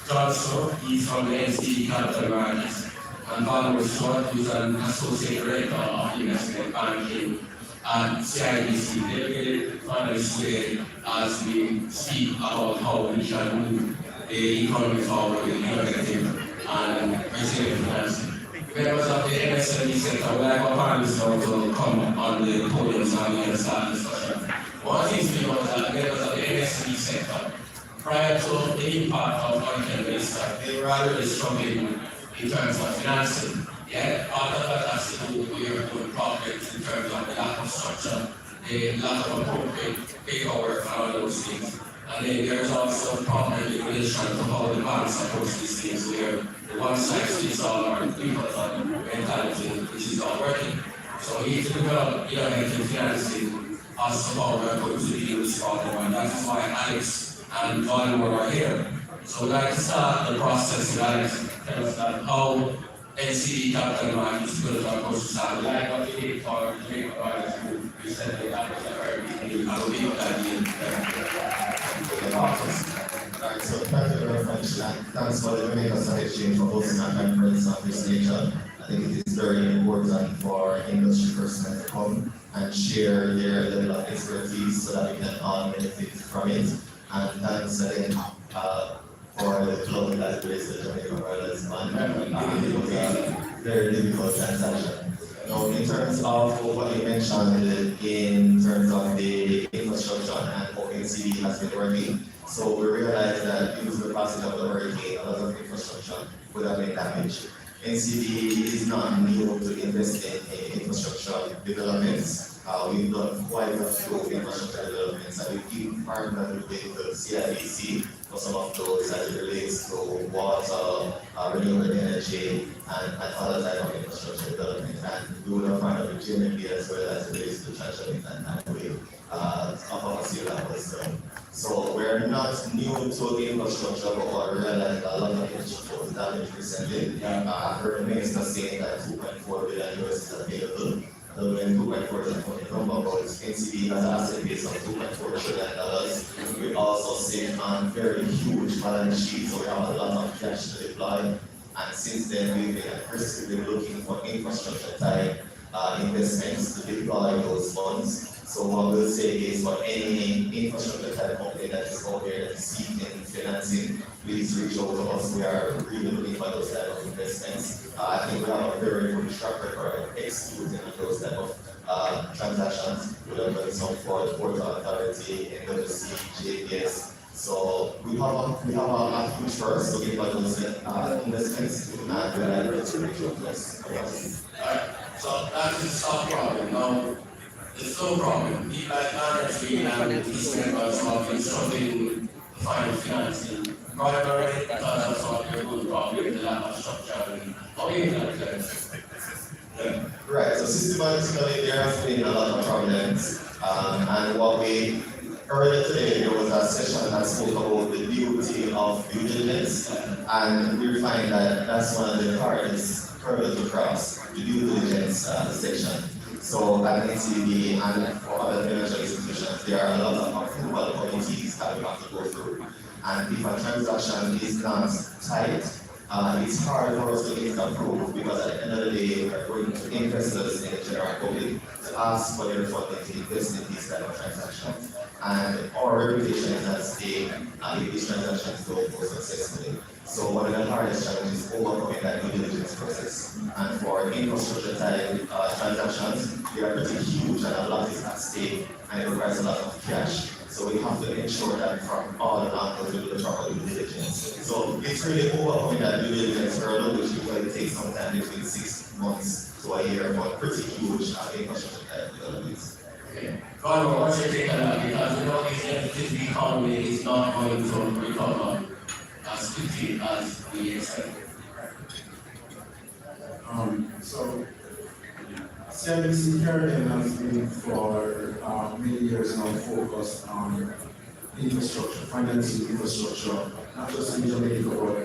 Johnson, he's from the NCD Capital Markets, and Valerie Stewart, who's an Associate Director of Investment Banking and CIBC. Dedicated panelists today as we speak about how we can move the economy forward in innovative and resilient financing. Members of the MSME sector would like our panelists now to come on the podium and start discussion. One thing to know is that members of the MSME sector, prior to the impact of Hurricane Melissa, they were already struggling in terms of financing. Yeah, part of that has to do with problems in terms of the lack of structure, the lack of appropriate paperwork and all those things. And then there's also a problem in relation to how the banks approach these things, where the one size fits all or people mentality, which is not working. So we need to develop innovative financing as to how we're going to deal with this problem, and that's why Alex and Valerie are here. So we'd like to start the process with Alex, tell us that how NCD Capital Markets built our approach to start. Like what we did for Jamaica Markets, we said that was a very big deal. I will leave that in the process. Alright, so thank you very much, and thanks for the Jamaica Stock Exchange for hosting a conference of this nature. I think it is very important for industry personnel to come and share their level of expertise so that we can all benefit from it. And thanks again for the club that raised the Jamaica Brothers Fund. It was a very difficult transaction. Now, in terms of what you mentioned, in terms of the infrastructure and how NCD has been working, so we realized that due to the passage of the hurricane, a lot of infrastructure would have been damaged. NCD is not new to invest in infrastructure developments. We've done quite a few infrastructure developments, and we keep partnered with the CIBC for some of those as it relates to water, renewable energy, and other type of infrastructure development. And we would have partnered with GMB as well as it relates to transport and highway of our sea levels. So we're not new to infrastructure, but we realize a lot of infrastructure was damaged recently. I heard the minister saying that $2.4 billion is available. I don't know when 2.4 is a number, but NCD has an asset base of $2.4 trillion. We also sit on very huge balance sheets, so we have a lot of cash to deploy. And since then, we've been aggressively looking for infrastructure type investments to deploy those funds. So what we'll say is for any infrastructure type company that is out there that is seeking financing, please reach out to us. We are really looking for those type of investments. I think we have a very good track record of executing those type of transactions. We have done some for the Port Authority, NWC, JPS. So we have a huge first to give those investments, and we're like to reach out to us. Alright, so that's the soft problem. Now, it's no problem. People like Andrew and these members have been struggling to find financing. Primarily because that's what they're good problem, the lack of structure and how you can. Right, so systematically there has been a lot of problems, and what we earlier today there was a session that spoke about the duty of due diligence, and we find that that's one of the hardest hurdles to cross, the due diligence section. So at NCB and for other financial institutions, there are a lot of approval committees that we have to go through. And if a transaction is not tight, it's hard for us to get it approved because at the end of the day, we're going to investors in the general public to ask for their funding to invest in these type of transactions. And our reputation is at stake if these transactions don't go successfully. So one of the hardest challenges is overcoming that due diligence process. And for infrastructure type transactions, they are pretty huge and a lot is at stake and it requires a lot of cash. So we have to ensure that from all angles we do the proper due diligence. So it's really overcoming that due diligence hurdle, which usually takes sometime between 6 months to a year, but pretty huge infrastructure type developments. Okay. However, what's your take on that? Because we know the economy is not going to recover as quickly as we expect. So CIBC Caribbean has been for many years now focused on infrastructure, financing infrastructure, not just in Jamaica, but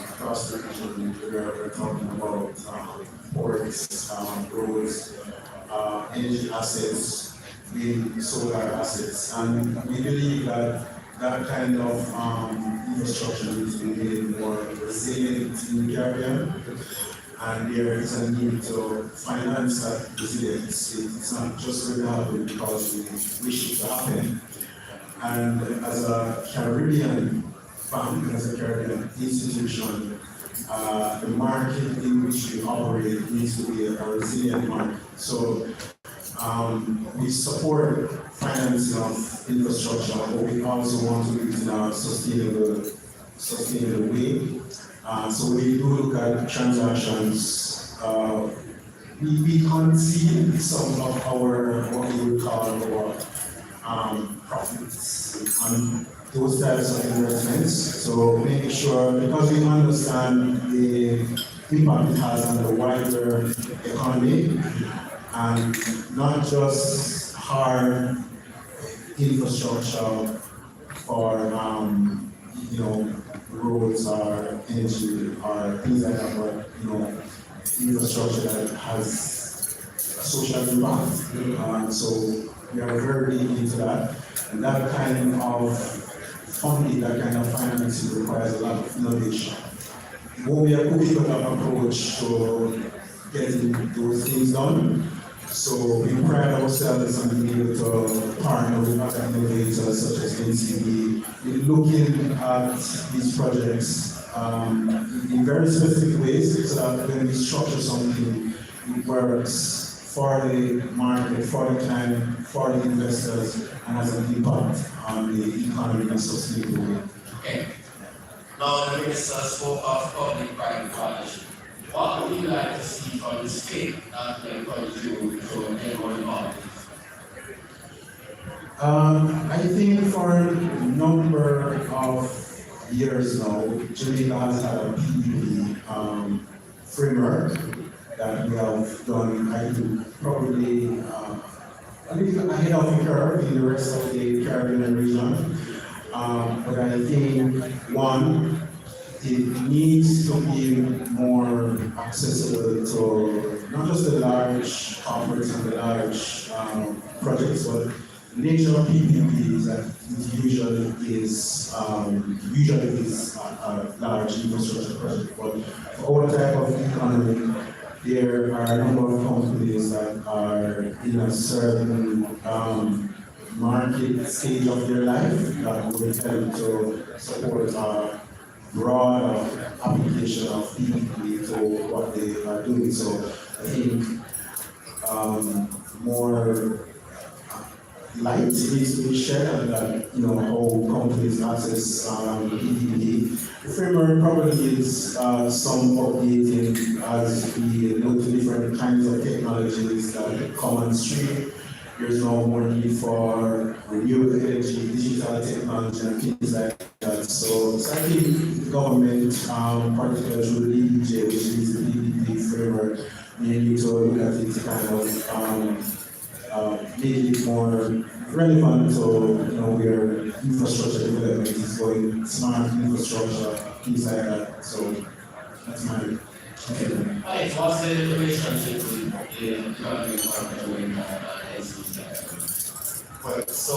across the region. We're talking about ports, roads, energy assets, wind, solar assets, and we believe that that kind of infrastructure needs to be made more resilient in the Caribbean. And there is a need to finance that resilience. It's not just going to happen because we wish it to happen. And as a Caribbean bank, as a Caribbean institution, the market in which we operate needs to be a resilient market. So we support financing of infrastructure, but we also want to do it in a sustainable way. So we do look at transactions. We concede some of our, what we would call our profits on those types of investments. So making sure, because we understand the impact it has on the wider economy, and not just hard infrastructure for roads or energy or things like that, but infrastructure that has a social impact. So we are very deep into that, and that kind of funding, that kind of financing requires a lot of innovation. It won't be a cookie cutter approach to getting those things done. So we pride ourselves on being able to partner with other innovators such as NCB. We're looking at these projects in very specific ways so that when we structure something, it works for the market, for the client, for the investors, and has an impact on the economy in a sustainable way. Okay. Now the minister spoke of public-private partnership. What would you like to see from the state that will encourage you to get more involved? I think for a number of years now, Jamaica has had a PPP framework that we have done, I think, probably a little ahead of the curve in the rest of the Caribbean region. But I think, one, it needs to be more accessible to not just the large corporates and the large projects, but the nature of PPP is that it usually is a large infrastructure project. But for our type of economy, there are a number of companies that are in a certain market stage of their life that will help to support a broad application of PPP to what they are doing. So I think more light needs to be shed on that, how companies access PPP. The framework probably is some updating as we look to different kinds of technologies that come on stream. There's now more need for renewable energy, digital technology, and things like that. So I think the government, particularly through the EJ, which is the PPP framework, mainly to look at it to kind of make it more relevant to where infrastructure development is going, smart infrastructure, things like that. So that's my opinion. Right, what's the relationship with the economic partner with JSE? Well, so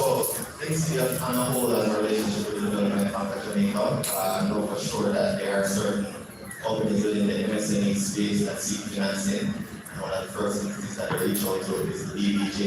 NCF on a whole has a relationship with the Development Bank of Jamaica. I know for sure that there are certain companies within the MSME space that seek financing. And one of the first things that they reach out to is the DBJ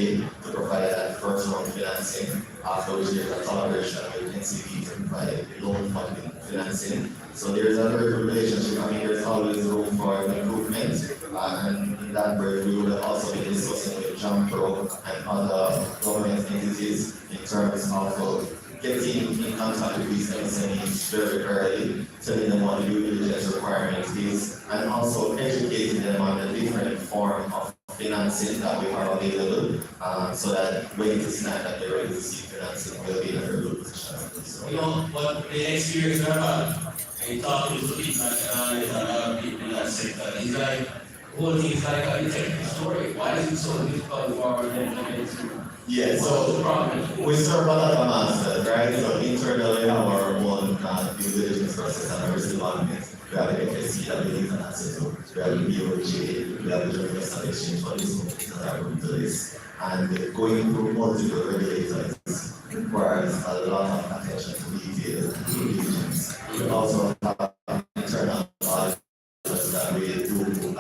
to provide that first round financing, after which there's a collaboration with NCB to provide loan funding financing. So there's a very good relationship. I mean, there's always room for improvement. And in that way, we will also be discussing with JAMPRO and other government entities in terms of getting in contact with these SMEs very early, telling them what the due diligence requirement is, and also educating them on the different form of financing that we are available, so that when it is time that they're ready to seek financing, we'll be in a very good position. So, What the experience I've had in talking to people and other people in that sector is like, whole thing is like a detective story. Why is it so difficult for them to get through? yeah, so we serve a lot of masters, right? So internally, we have our own due diligence process and our risk development. We have the FSC that we need an access to. We have the BOJ, we have the Joint Stock Exchange for these companies that are going to this. And going through multiple regulators requires a lot of attention to detail and due diligence. We also have internal auditors that we do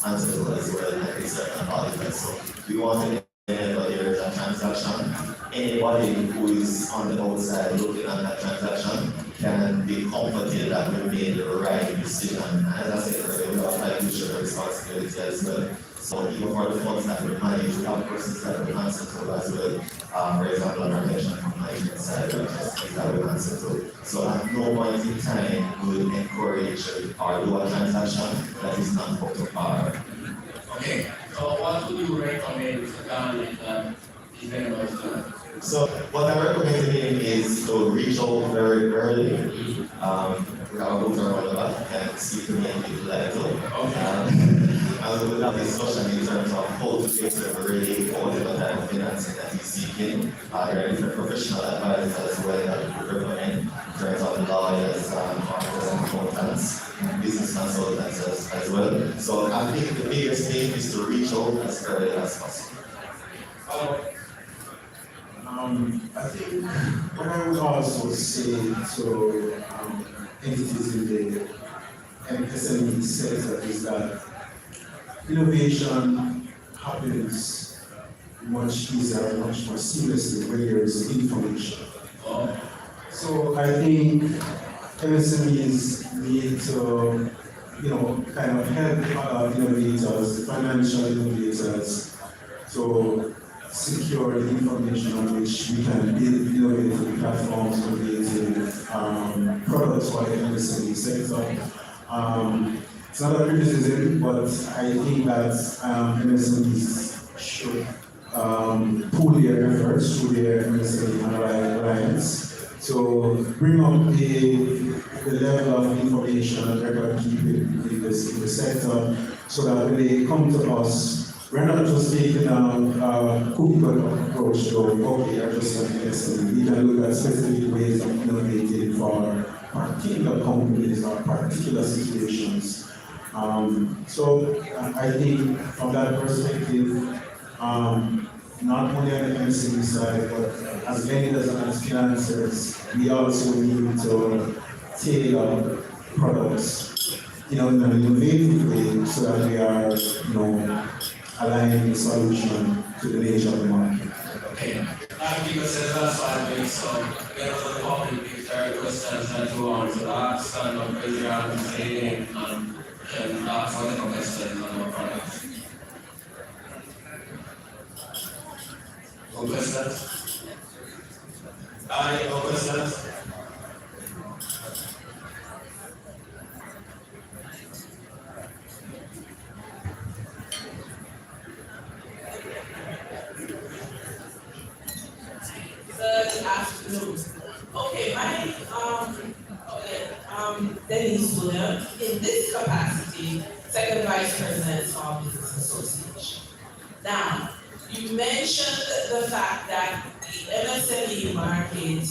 answer to as well, like external auditors. So we want to whenever there is a transaction, anybody who is on the outside looking at that transaction can be comforted that we made the right decision. And as I said earlier, we have fiduciary responsibility as well. So even for the funds that we manage, we have persons that we answer to as well. For example, on our pension fund management side, we have trustees that we answer to. So at no point in time we will encourage or do a transaction that is not up to par. Okay, so what would you recommend to government that developers do? So what I recommend to him is to reach out very early. We have a book around the back and speak to me and people like that. And we will have a discussion in terms of how to get really whatever type of financing that he's seeking. There are different professional advisors as well that we recommend in terms of lawyers, auditors and accountants, business consultants as well. So I think the biggest thing is to reach out as early as possible. I think what I would also say to entities in the SME sector is that innovation happens much easier, much more seamlessly when there is information. So I think MSMEs need to, kind of help innovators, financial innovators, to secure the information on which we can build innovative platforms, innovative products for the MSME sector. It's not a criticism, but I think that MSMEs should pool their efforts through their MSME alliance to bring up the level of information and record keeping in the sector, so that when they come to us, we're not just taking a cookie-cutter approach to, okay, I just have MSME. We can look at specific ways of innovating for particular companies or particular situations. So I think from that perspective, not only on the MSME side, but as lenders and as financiers, we also need to tailor products in an innovative way, so that we are aligning the solution to the nature of the market. Okay, because the last 5 minutes, so get off the public if there are questions that you want to ask, stand up, raise your hand, say your name, and ask whatever questions on our products. No questions? Aye, no questions? Good afternoon. Okay, Denise Williams. in this capacity, Second Vice President, Small Business Association. Now, you mentioned the fact that the MSME market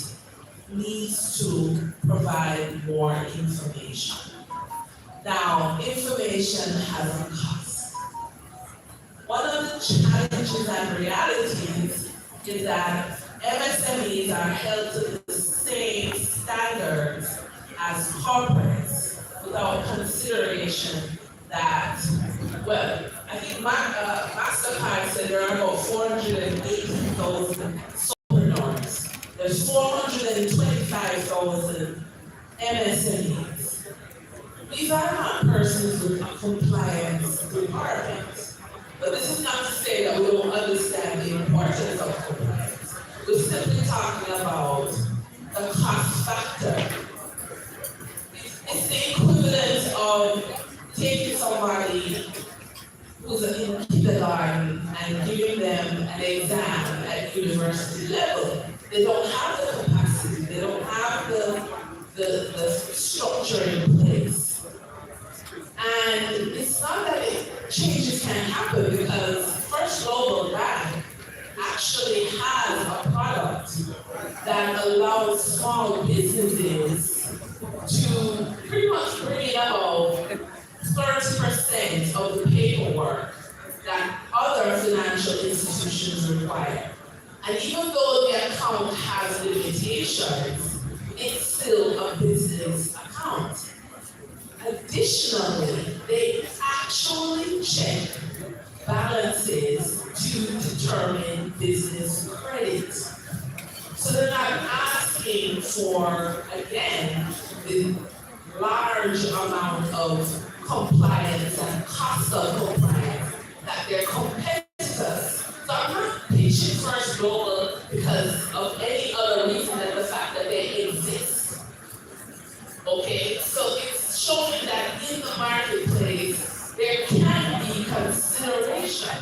needs to provide more information. Now, information has a cost. One of the challenges and realities is that MSMEs are held to the same standards as corporates without consideration that, well, I think MasterCard said there are about 480,000 solopreneurs. There's 425,000 MSMEs. These are not persons with compliance requirements. But this is not to say that we don't understand the importance of compliance. We're simply talking about the cost factor. It's the equivalent of taking somebody who's in kindergarten and giving them an exam at university level. They don't have the capacity, they don't have the structure in place. And it's not that changes can happen because First Global Bank actually has a product that allows small businesses to pretty much bring about 30% of the paperwork that other financial institutions require. And even though the account has limitations, it's still a business account. Additionally, they actually check balances to determine business credit. So they're not asking for, again, the large amount of compliance and cost of compliance that their competitors. So I'm not pitching First Global because of any other reason than the fact that they exist. Okay, so it's showing that in the marketplace, there can be consideration.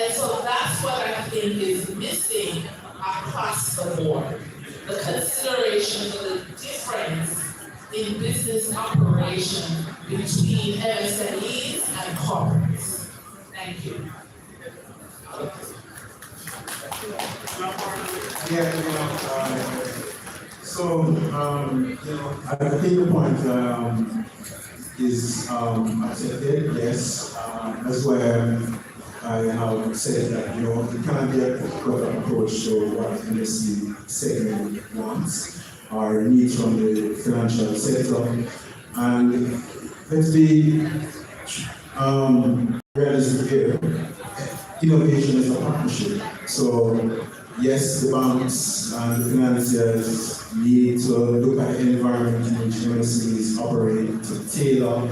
And so that's what I think is missing across the board. The consideration for the difference in business operation between MSMEs and corporates. Thank you. I think the point is accepted, yes. That's where I have said that, you cannot get a product approach to what MSC segment wants or needs from the financial sector. And let's be realistic here. Innovation is a partnership. So yes, the banks and the financiers need to look at the environment in which MSCs operate to tailor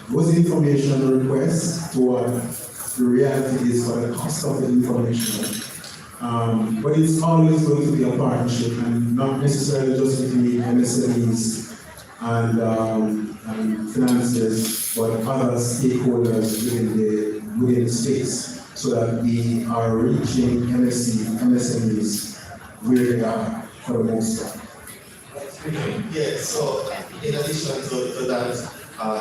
those information requests to what the reality is for the cost of the information. But it's always going to be a partnership and not necessarily just between MSMEs and financiers, but other stakeholders within the space, so that we are reaching MSMEs where they are for the most part. Yeah, so in addition to that,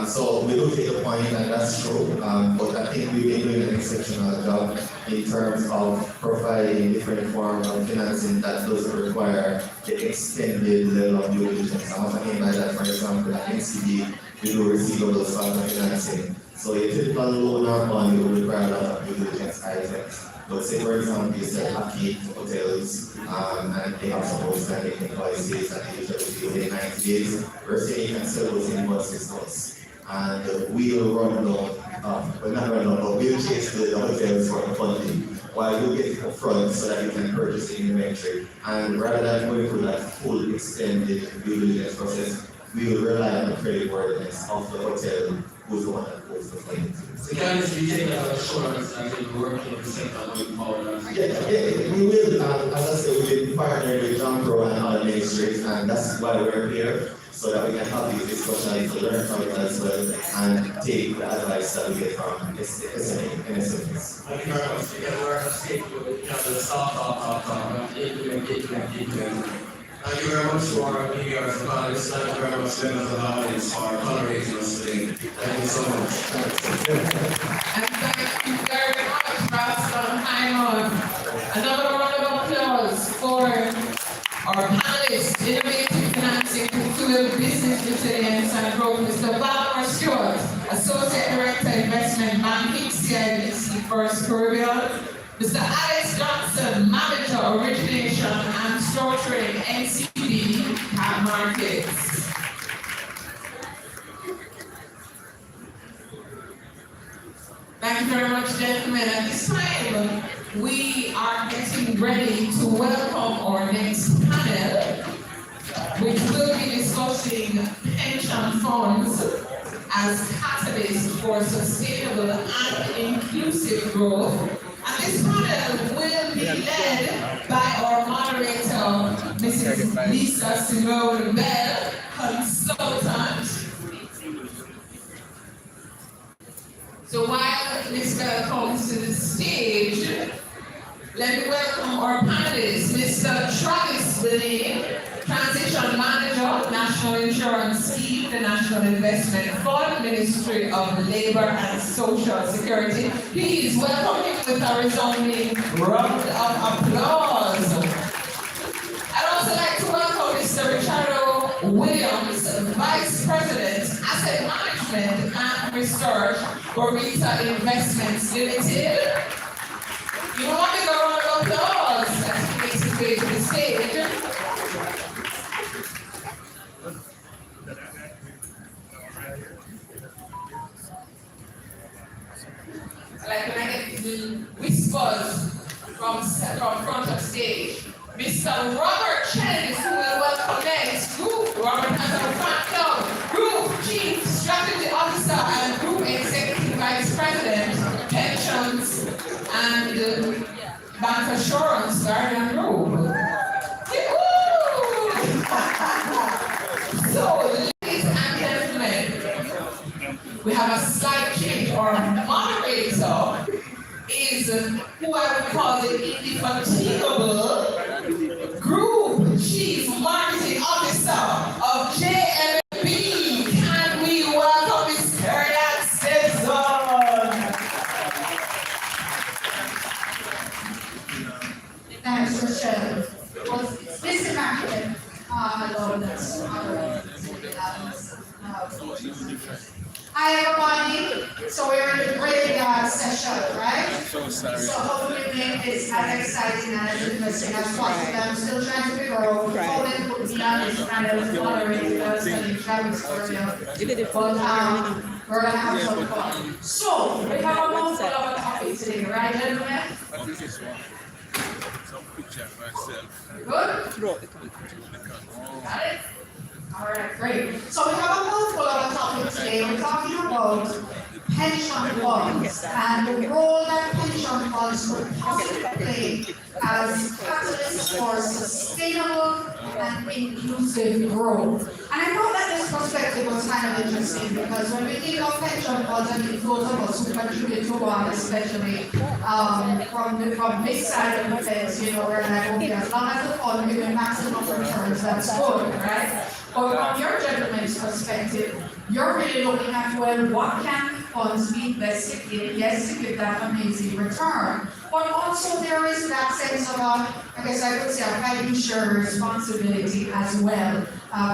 so we do take a point, and that's true, but I think we've been doing an exceptional job in terms of providing different forms of financing that doesn't require the extended level of due diligence. And what I mean by that, for example, at NCD, we do receivables sort of financing. So a typical loan or bond will require a lot of due diligence items. But say, for example, you sell Aki hotels, and they have some outstanding invoices and they usually due within 90 days. We're saying you can sell those invoices to us. And we'll run down, well not run down, but we'll chase the hotels for the funding while you get it up front so that you can purchase the inventory. And rather than going through that full extended due diligence process, we will rely on the creditworthiness of the hotel who's the one that goes to funding. So can you take that assurance that you work in the sector going forward? Yeah, we will. As I said, we've been partnering with John Pro and other ministries, and that's why we're here, so that we can have these discussions to learn from it as well and take the advice that we get from MSMEs. Thank you very much. Again, we're at a stage where we have the start of implement. Thank you very much for being here as a panelist. Thank you very much, members of the audience, for tolerating us today. Thank you so much. And thank you very much, Ralston Hyman. Another round of applause for our panelists, Innovative Financing to Fuel Business Resilience and Growth, Mr. Valdemar Stewart, Associate Director, Investment Banking, CIBC First Caribbean, Mr. Alex Johnson, Manager, Origination and Structuring, NCB Cap Markets. Thank you very much, gentlemen. At this time, we are getting ready to welcome our next panel, which will be discussing pension funds as catalysts for sustainable and inclusive growth. And this panel will be led by our moderator, Mrs. Lisa Simone Bell, consultant. So while Ms. Bell comes to the stage, let me welcome our panelists, Mr. Travis Willie, Transition Manager, National Insurance Scheme, the National Investment Fund, Ministry of Labour and Social Security. Please welcome him with a resounding round of applause. I'd also like to welcome Mr. Richard Williams, Vice President, Asset Management and Research for Rita Investments Limited. You want to go round of applause as he makes his way to the stage. Like when I get the whispers from front of stage. Mr. Robert Chen, who will welcome next. Robert has our front Group Chief Strategy Officer and Group Executive Vice President, Pensions and Bank Assurance, Guardian Group. So, ladies and gentlemen, we have a slight change. Our moderator is who I would call the indefatigable Group Chief Marketing Officer of JMB. Can we welcome Ms. Carolyn Simpson? Thanks, Rochelle. Well, Mr. Marketing, hi everybody. So we're in the break session, right? So hopefully make this as exciting and as interesting as possible. I'm still trying to figure out how they put me on this kind of moderating and Travis for you. But we're gonna have some fun. So we have a mouthful of a topic today, right, gentlemen? Good? Got it? All right, great. So we have a mouthful of a topic today. We're talking about pension funds and the role that pension funds could possibly play as catalysts for sustainable and inclusive growth. And I thought that this perspective was kind of interesting because when we think of pension funds, and those of us who contribute to one, especially from this side of the fence, you know, we're like, okay, as long as the fund giving maximum returns, that's good, right? But from your gentleman's perspective, you're really looking at, well, what can funds be invested in, yes, to give that amazing return, but also there is that sense of I guess I would say a fiduciary responsibility as well,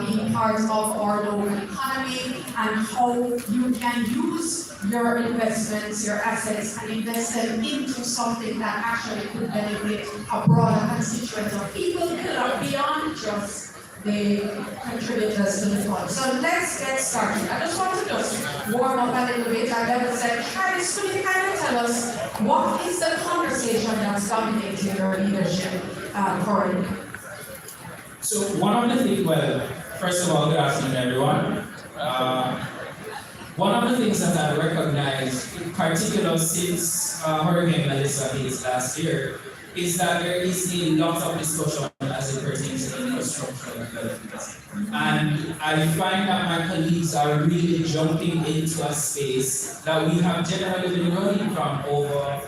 being part of our local economy and how you can use your investments, your assets, and invest them into something that actually could benefit a broader constituent of people beyond just the contributors to the fund. So let's get started. I just want to just warm up a little bit. I never said, Travis, could you kind of tell us what is the conversation that's dominating your leadership currently? So one of the things, well, first of all, good afternoon, everyone. One of the things that I recognize, in particular since Hurricane Melissa hit last year, is that there is a lot of discussion as it pertains to infrastructure development. And I find that my colleagues are really jumping into a space that we have generally been running from over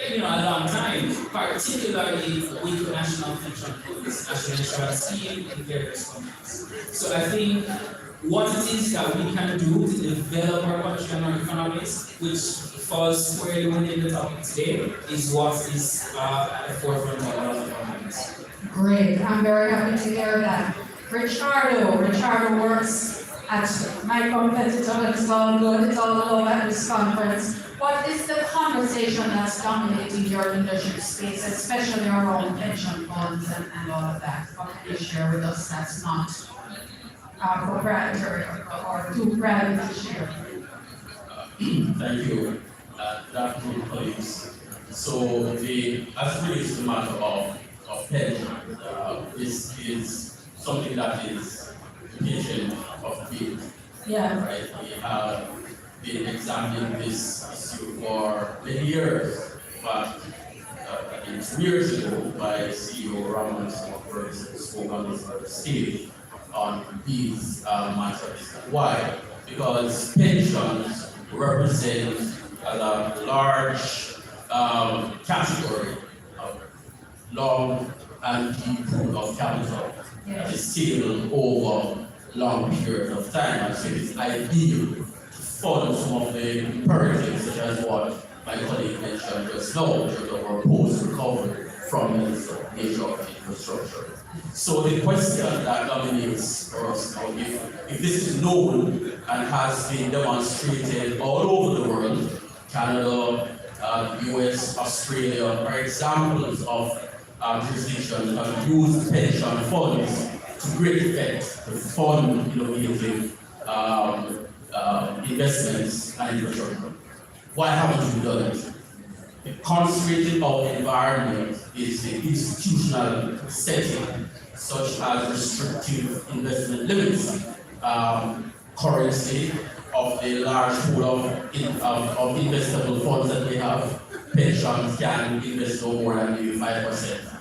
a long time, particularly with the national pension funds, national insurance scheme, and various companies. So I think what it is that we can do to develop our country and our economies, which falls squarely within the topic today, is what is at the forefront of our economies. Great, I'm very happy to hear that. Ricardo works at my competitor, it's all good, it's all over at this conference. What is the conversation that's dominating your leadership space, especially around pension funds and all of that? What can you share with us that's not proprietary or too private to share? Thank you. That good colleagues. So as it relates to the matter of pension, this is something that is the patient of the field. Yeah. Right? We have been examining this issue for many years, but I think 2 years ago, my CEO Ramon spoke on this stage on these matters. Why? Because pensions represent a large category of long and deep pool of capital that is stable over long periods of time. And so it's ideal to fund some of the imperatives, such as what my colleague mentioned just now, in terms of our post-recovery from the nature of infrastructure. So the question that dominates for us now, if this is known and has been demonstrated all over the world, Canada, US, Australia, are examples of jurisdictions that have used pension funds to great effect to fund innovative investments and infrastructure. Why haven't we done it? The constrained of environment is the institutional setting, such as restrictive investment limits, currency of the large pool of investable funds that we have. Pensions can invest no more than maybe 5%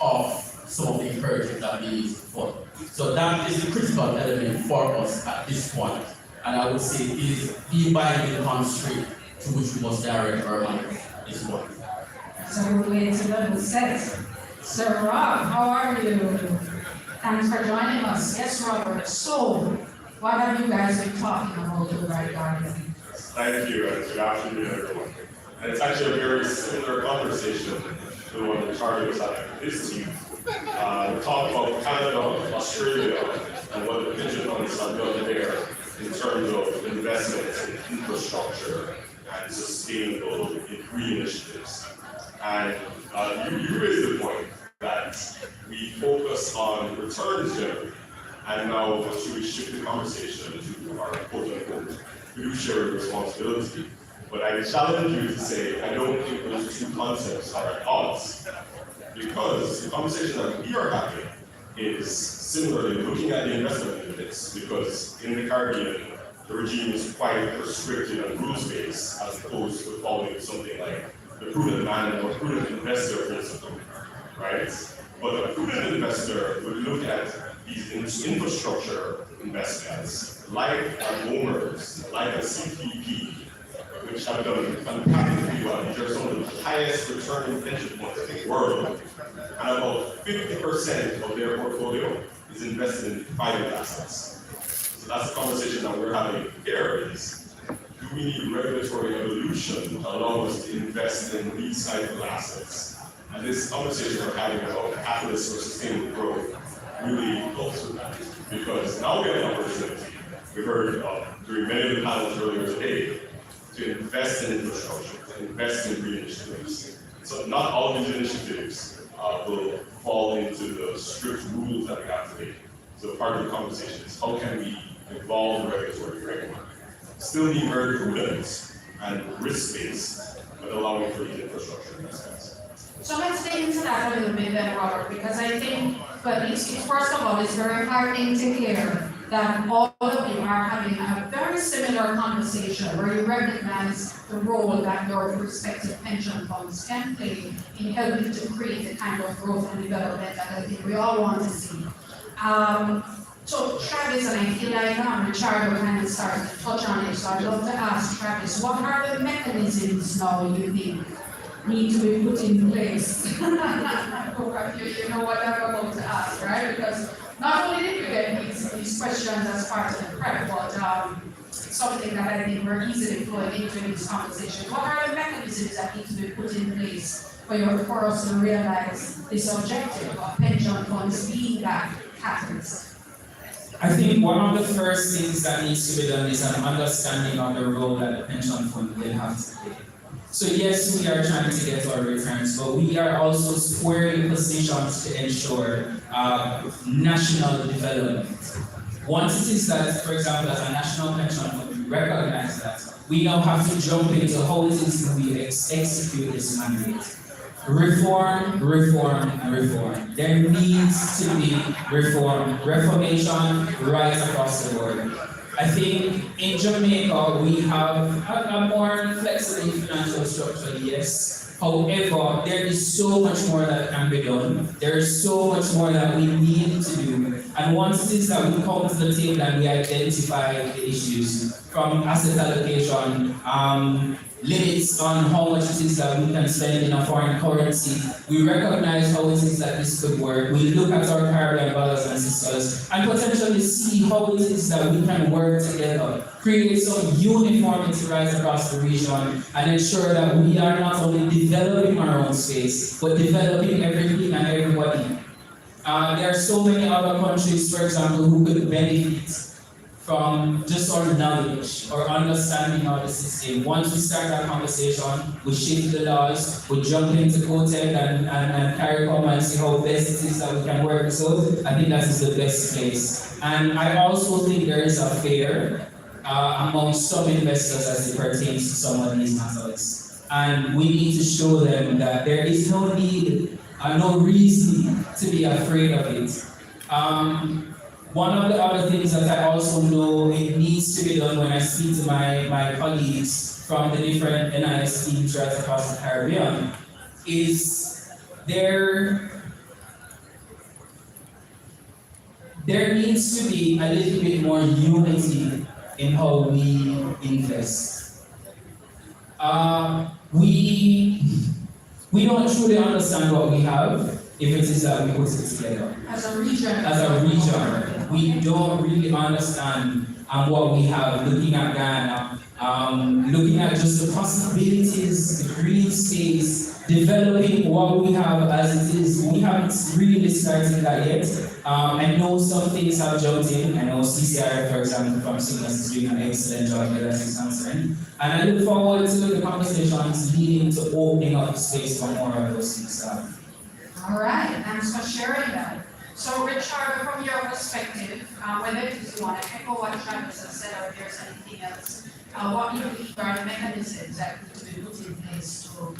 of some of the imperatives that we use to fund. So that is the critical element for us at this point. And I would say it is the binding constraint to which we must direct our money at this point. That's a good way to level set. Sir Rob, how are you? Thanks for joining us. Yes, Robert. So, what have you guys been talking about with right Guardian? Thank you, and good afternoon, everyone. And it's actually a very similar conversation to the one that Charlie was having with his team. We talked about Canada, Australia, and what the pension funds have done there in terms of investments in infrastructure and sustainable green initiatives. And you raised the point that we focus on returns generally, and now should we shift the conversation to our quote-unquote fiduciary responsibility. But I challenge you to say, I don't think those two concepts are at odds, because the conversation that we are having is similarly looking at the investment limits, because in the Caribbean, the regime is quite restricted and rules-based, as opposed to following something like the prudent man or prudent investor principle, right? But a prudent investor would look at these infrastructure investments, like a Gomers, like a CPP, which have done fantastically well. These are some of the highest returning pension funds in the world. And about 50% of their portfolio is invested in private assets. So that's the conversation that we're having here is, do we need regulatory evolution to allow us to invest in these type of assets? And this conversation we're having about catalysts for sustainable growth really helps with that. Because now we have an opportunity, we heard during many of the panels earlier today, to invest in infrastructure, to invest in green initiatives. So not all these initiatives will fall into the strict rules that we have today. So part of the conversation is how can we evolve the regulatory framework? Still be very prudent and risk-based, but allowing for these infrastructure investments. So let's dig into that a little bit then, Robert, because I think, but first of all, it's very heartening to hear that all of you are having a very similar conversation where you recognize the role that your respective pension funds can play in helping to create the kind of growth and development that I think we all want to see. So Travis, and I feel like Ricardo kind of started to touch on it, so I'd love to ask Travis, what are the mechanisms now you think need to be put in place. You know what I'm about to ask, right? Because not only did we get these questions as part of the prep, but something that I think we're easily flowing into in this conversation. What are the mechanisms that need to be put in place for us to realize this objective of pension funds being that catalyst? I think one of the first things that needs to be done is an understanding of the role that the pension fund will have to play. So yes, we are trying to get our returns, but we are also squarely positioned to ensure national development. Once it is that, for example, as a national pension fund, we recognize that, we now have to jump into how it is that we execute this mandate. Reform, reform, and reform. There needs to be reform, reformation right across the board. I think in Jamaica we have a more flexible financial structure, yes. However, there is so much more that can be done. There is so much more that we need to do. And once it is that we come to the table and we identify the issues from asset allocation, limits on how much it is that we can spend in a foreign currency. We recognize how it is that this could work. We look at our Caribbean brothers and sisters and potentially see how it is that we can work together, create some uniformity right across the region, and ensure that we are not only developing our own space, but developing everything and everybody. There are so many other countries, for example, who could benefit from just our knowledge or understanding of the system. Once we start that conversation, we shift the laws, we jump into COTEC and CARICOM and see how best it is that we can work this out. I think that is the best place. And I also think there is a fear among some investors as it pertains to some of these matters. And we need to show them that there is no need and no reason to be afraid of it. One of the other things that I also know it needs to be done when I speak to my colleagues from the different NIS teams right across the Caribbean is there needs to be a little bit more unity in how we invest. We don't truly understand what we have if it is that we put it together. As a region, we don't really understand what we have. Looking at Ghana, looking at just the possibilities, the green space, developing what we have as it is. We haven't really started that yet. I know some things have jumped in. I know CCR, for example, from Signals is doing an excellent job where that is concerned. And I look forward to the conversations leading to opening up the space for more of those things. All right, thanks for sharing that. So, Richard, from your perspective, whether you want to echo what Travis has said or if there's anything else, what do you believe are the mechanisms that need to be put in place to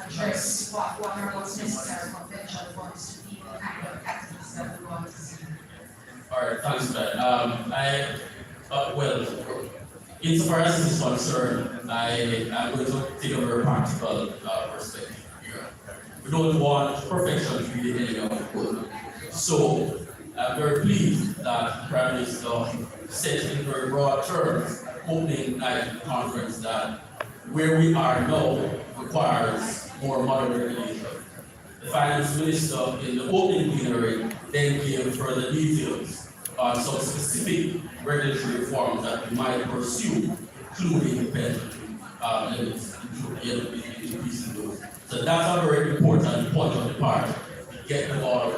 address what are what's necessary for pension funds to be the kind of catalyst that we want to see? All right, thanks for that. Well, insofar as this is concerned, I'm going to take a very practical perspective here. We don't want perfection to be the enemy of the good. So I'm very pleased that the Prime Minister said in very broad terms, opening night conference, that where we are now requires more modern regulation. The Finance Minister in the opening plenary then gave further details on some specific regulatory reforms that we might pursue, including the pension limits, increasing those. So that's a very important point of the party, get the ball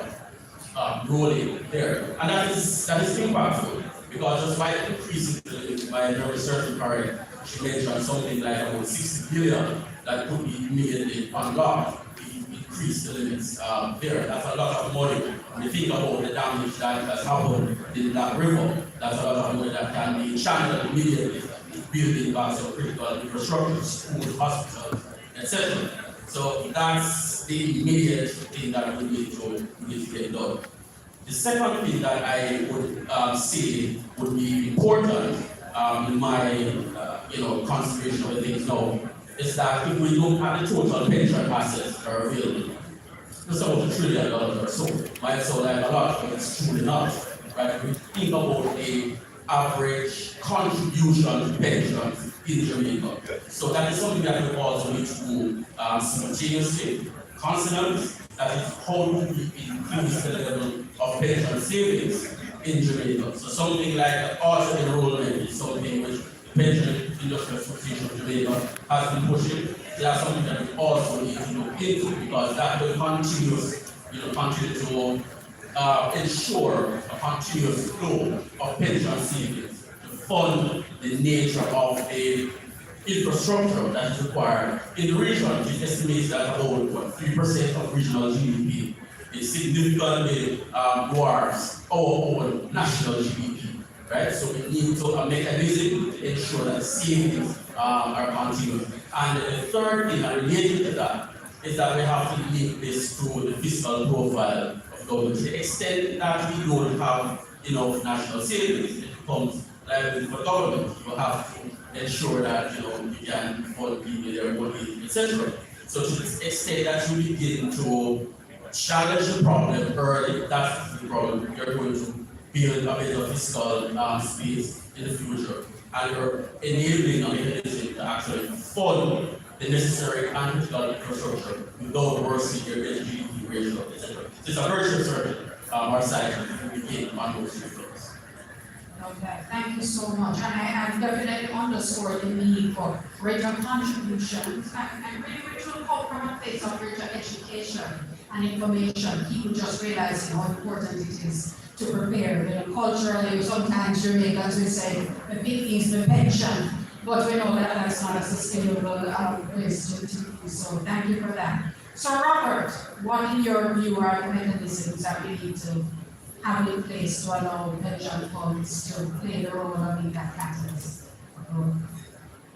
rolling there. And that is impactful, because just by increasing the limit, by a very certain party, she mentioned something like about 60 billion that could be immediately unlocked if you increase the limits there. That's a lot of money. When you think about the damage that has happened in that river, that's a lot of money that can be channeled immediately, building back some critical infrastructure, schools, hospitals, etc. So that's the immediate thing that we need to get done. The second thing that I would say would be important in my consideration of the things now is that if we look at the total pension assets that are available, it's about $1 trillion or so. Might sound like a lot, but it's truly not. Right? We think about the average contribution to pensions in Jamaica. So that is something that we also need to do simultaneously. Consonant, that is how do we increase the level of pension savings in Jamaica. So something like auto enrollment is something which the Pension Industry Association of Jamaica has been pushing. That's something that we also need to look into because that will continue to ensure a continuous flow of pension savings to fund the nature of the infrastructure that is required in the region. It is estimated that about 3% of regional GDP is significantly dwarfs our own national GDP, right? So we need to a mechanism to ensure that savings are continuous. And the third thing related to that is that we have to link this to the fiscal profile of government. To the extent that we don't have enough national savings, it becomes liability for government. You have to ensure that you can fund people their money, etc. So to the extent that you begin to challenge the problem early, that's the problem. You're going to build a better fiscal space in the future, and you're enabling a mechanism to actually fund the necessary and critical infrastructure without worsening your GDP ratio, etc. So it's a virtuous circle, our side we begin on those three fronts. Okay, thank you so much. And I have definitely underscored the need for greater contributions and really which will come from a place of greater education and information. People just realizing how important it is to prepare. Culturally, sometimes Jamaicans will say the big thing is the pension, but we know that that's not a sustainable place to be. So thank you for that. So Robert, what in your view are the mechanisms that we need to have in place to allow pension funds to play the role of being that catalyst?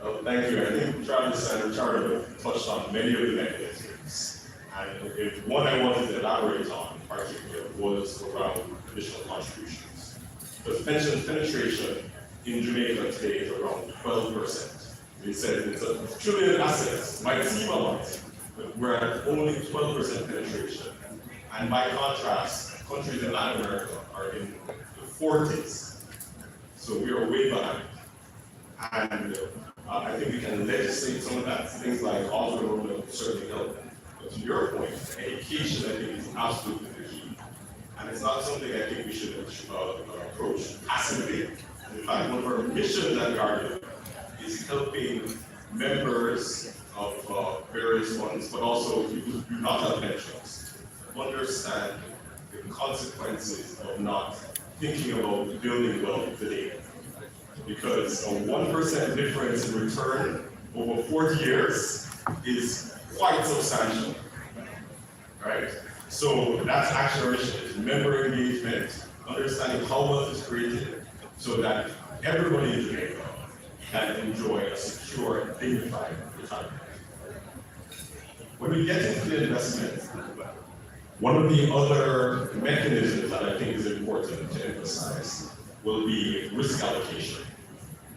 Well, thank you. I think Travis and Richard touched on many of the mechanisms. And if one I wanted to elaborate on in particular was around additional contributions. Because pension penetration in Jamaica today is around 12%. They said it's a trillion assets, might seem a lot, but we're at only 12% penetration. And by contrast, countries in Latin America are in the 40s. So we are way behind. And I think we can legislate some of that. Things like auto enrollment will certainly help. But to your point, education, I think, is absolutely the key. And it's not something I think we should approach passively. In fact, one of our missions at Guardian is helping members of various funds, but also people who do not have pensions, understand the consequences of not thinking about building wealth today. Because a 1% difference in return over 40 years is quite substantial, right? So that's actually our mission, is member engagement, understanding how wealth is created so that everybody in Jamaica can enjoy a secure, dignified retirement. When we get into the investment, one of the other mechanisms that I think is important to emphasize will be risk allocation.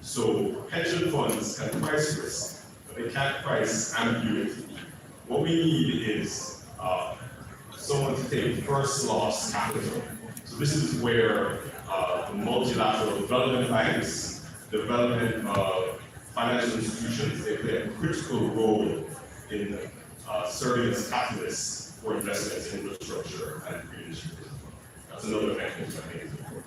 So pension funds can price risk, but they can't price ambiguity. What we need is someone to take first loss capital. So this is where the multilateral development banks, development financial institutions, they play a critical role in serving as catalysts for investments in infrastructure and green initiatives. That's another mechanism I think is important.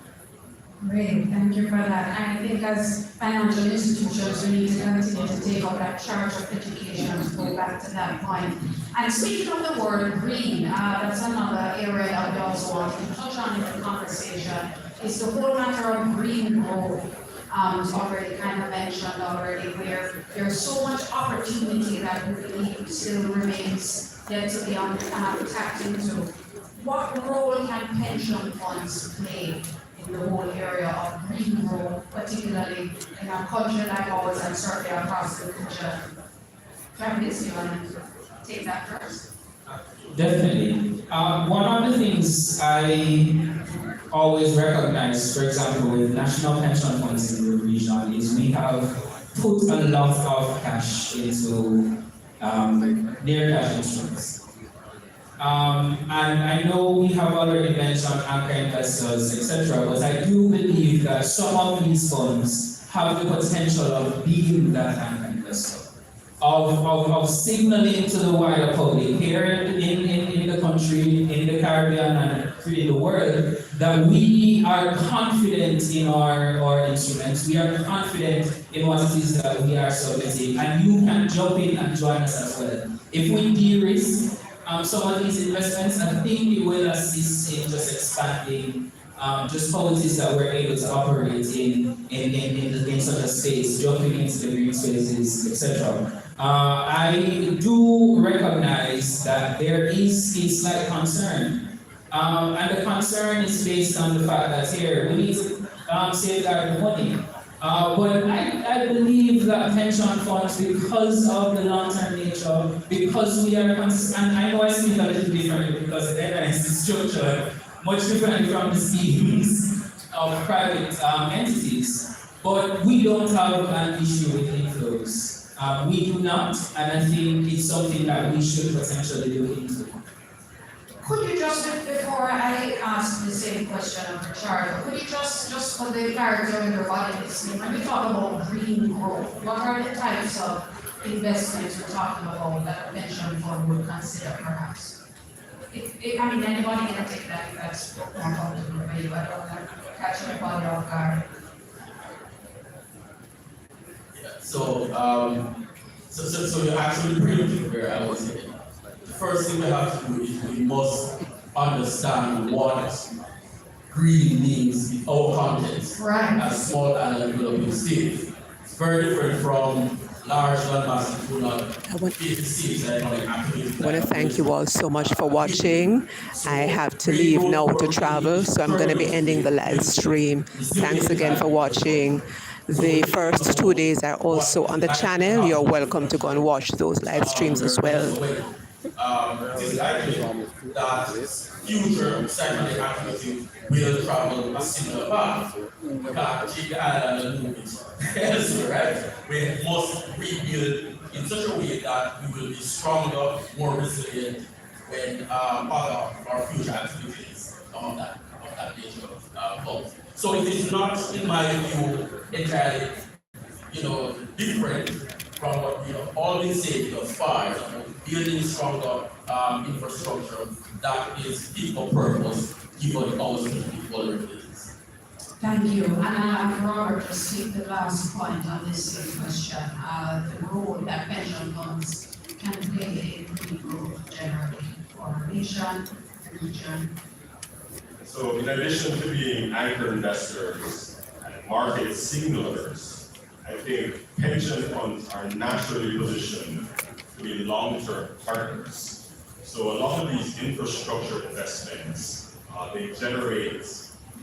Great, thank you for that. And I think as financial institutions, we need to continue to take up that charge of education to go back to that point. And speaking of the word green, that's another area that we also want to touch on in the conversation, is the whole matter of green growth. It's already kind of mentioned already, where there's so much opportunity that we believe still remains yet to be tapped into. What role can pension funds play in the whole area of green growth, particularly in a country like ours and certainly across the region? Travis, you want to take that first? Definitely. One of the things I always recognize, for example, with national pension funds in the region, is we have put a lot of cash into near cash instruments. And I know we have already mentioned anchor investors, etc., but I do believe that some of these funds have the potential of being that anchor investor, of signaling to the wider public here in the country, in the Caribbean, and in the world, that we are confident in our instruments, we are confident in what it is that we are submitting, and you can jump in and join us as well. If we de-risk some of these investments, I think it will assist in just expanding just how it is that we're able to operate in such a space, jumping into the green spaces, etc. I do recognize that there is a slight concern, and the concern is based on the fact that here we need to safeguard the money. But I believe that pension funds, because of the long-term nature, because we are consistent, and I know I speak a little differently because the deadline is structured much differently from the schemes of private entities, but we don't have an issue with inflows. We do not, and I think it's something that we should potentially look into. Could you just, before I ask the same question of Richard, could you just for the clarity of everybody listening, when we talk about green growth, what are the types of investments we're talking about that a pension fund would consider perhaps? I mean, anybody can take that if that's more comfortable for you. I don't want to catch anybody off guard. So you're actually bringing where I was heading. The first thing we have to do is we must understand what green means in our context as small and developing states. It's very different from large landmasses who not I want to thank you all so much for watching. I have to leave now to travel, so I'm going to be ending the live stream. Thanks again for watching. The first 2 days are also on the channel. You're welcome to go and watch those live streams as well. It is likely that future psychedelic activity will travel a similar path. We can't take the island and move it elsewhere, right? We must rebuild in such a way that we will be stronger, more resilient when other our future activities of that nature comes. So it is not, in my view, entirely, different from what we have always said thus far, building stronger infrastructure that is fit for purpose, given our specific vulnerabilities. Thank you. And Robert, just take the last point on this question, the role that pension funds can play in green growth generally for our nation, region. So in addition to being anchor investors and market signalers, I think pension funds are naturally positioned to be long-term partners. So a lot of these infrastructure investments, they generate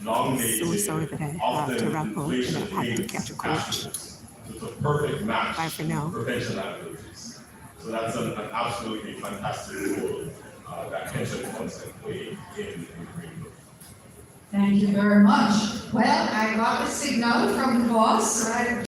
long-dated, often inflation-linked cash flows. It's a perfect match for pension liabilities. So that's an absolutely fantastic role that pension funds can play in green growth. Thank you very much. Well, I got the signal from the boss, right?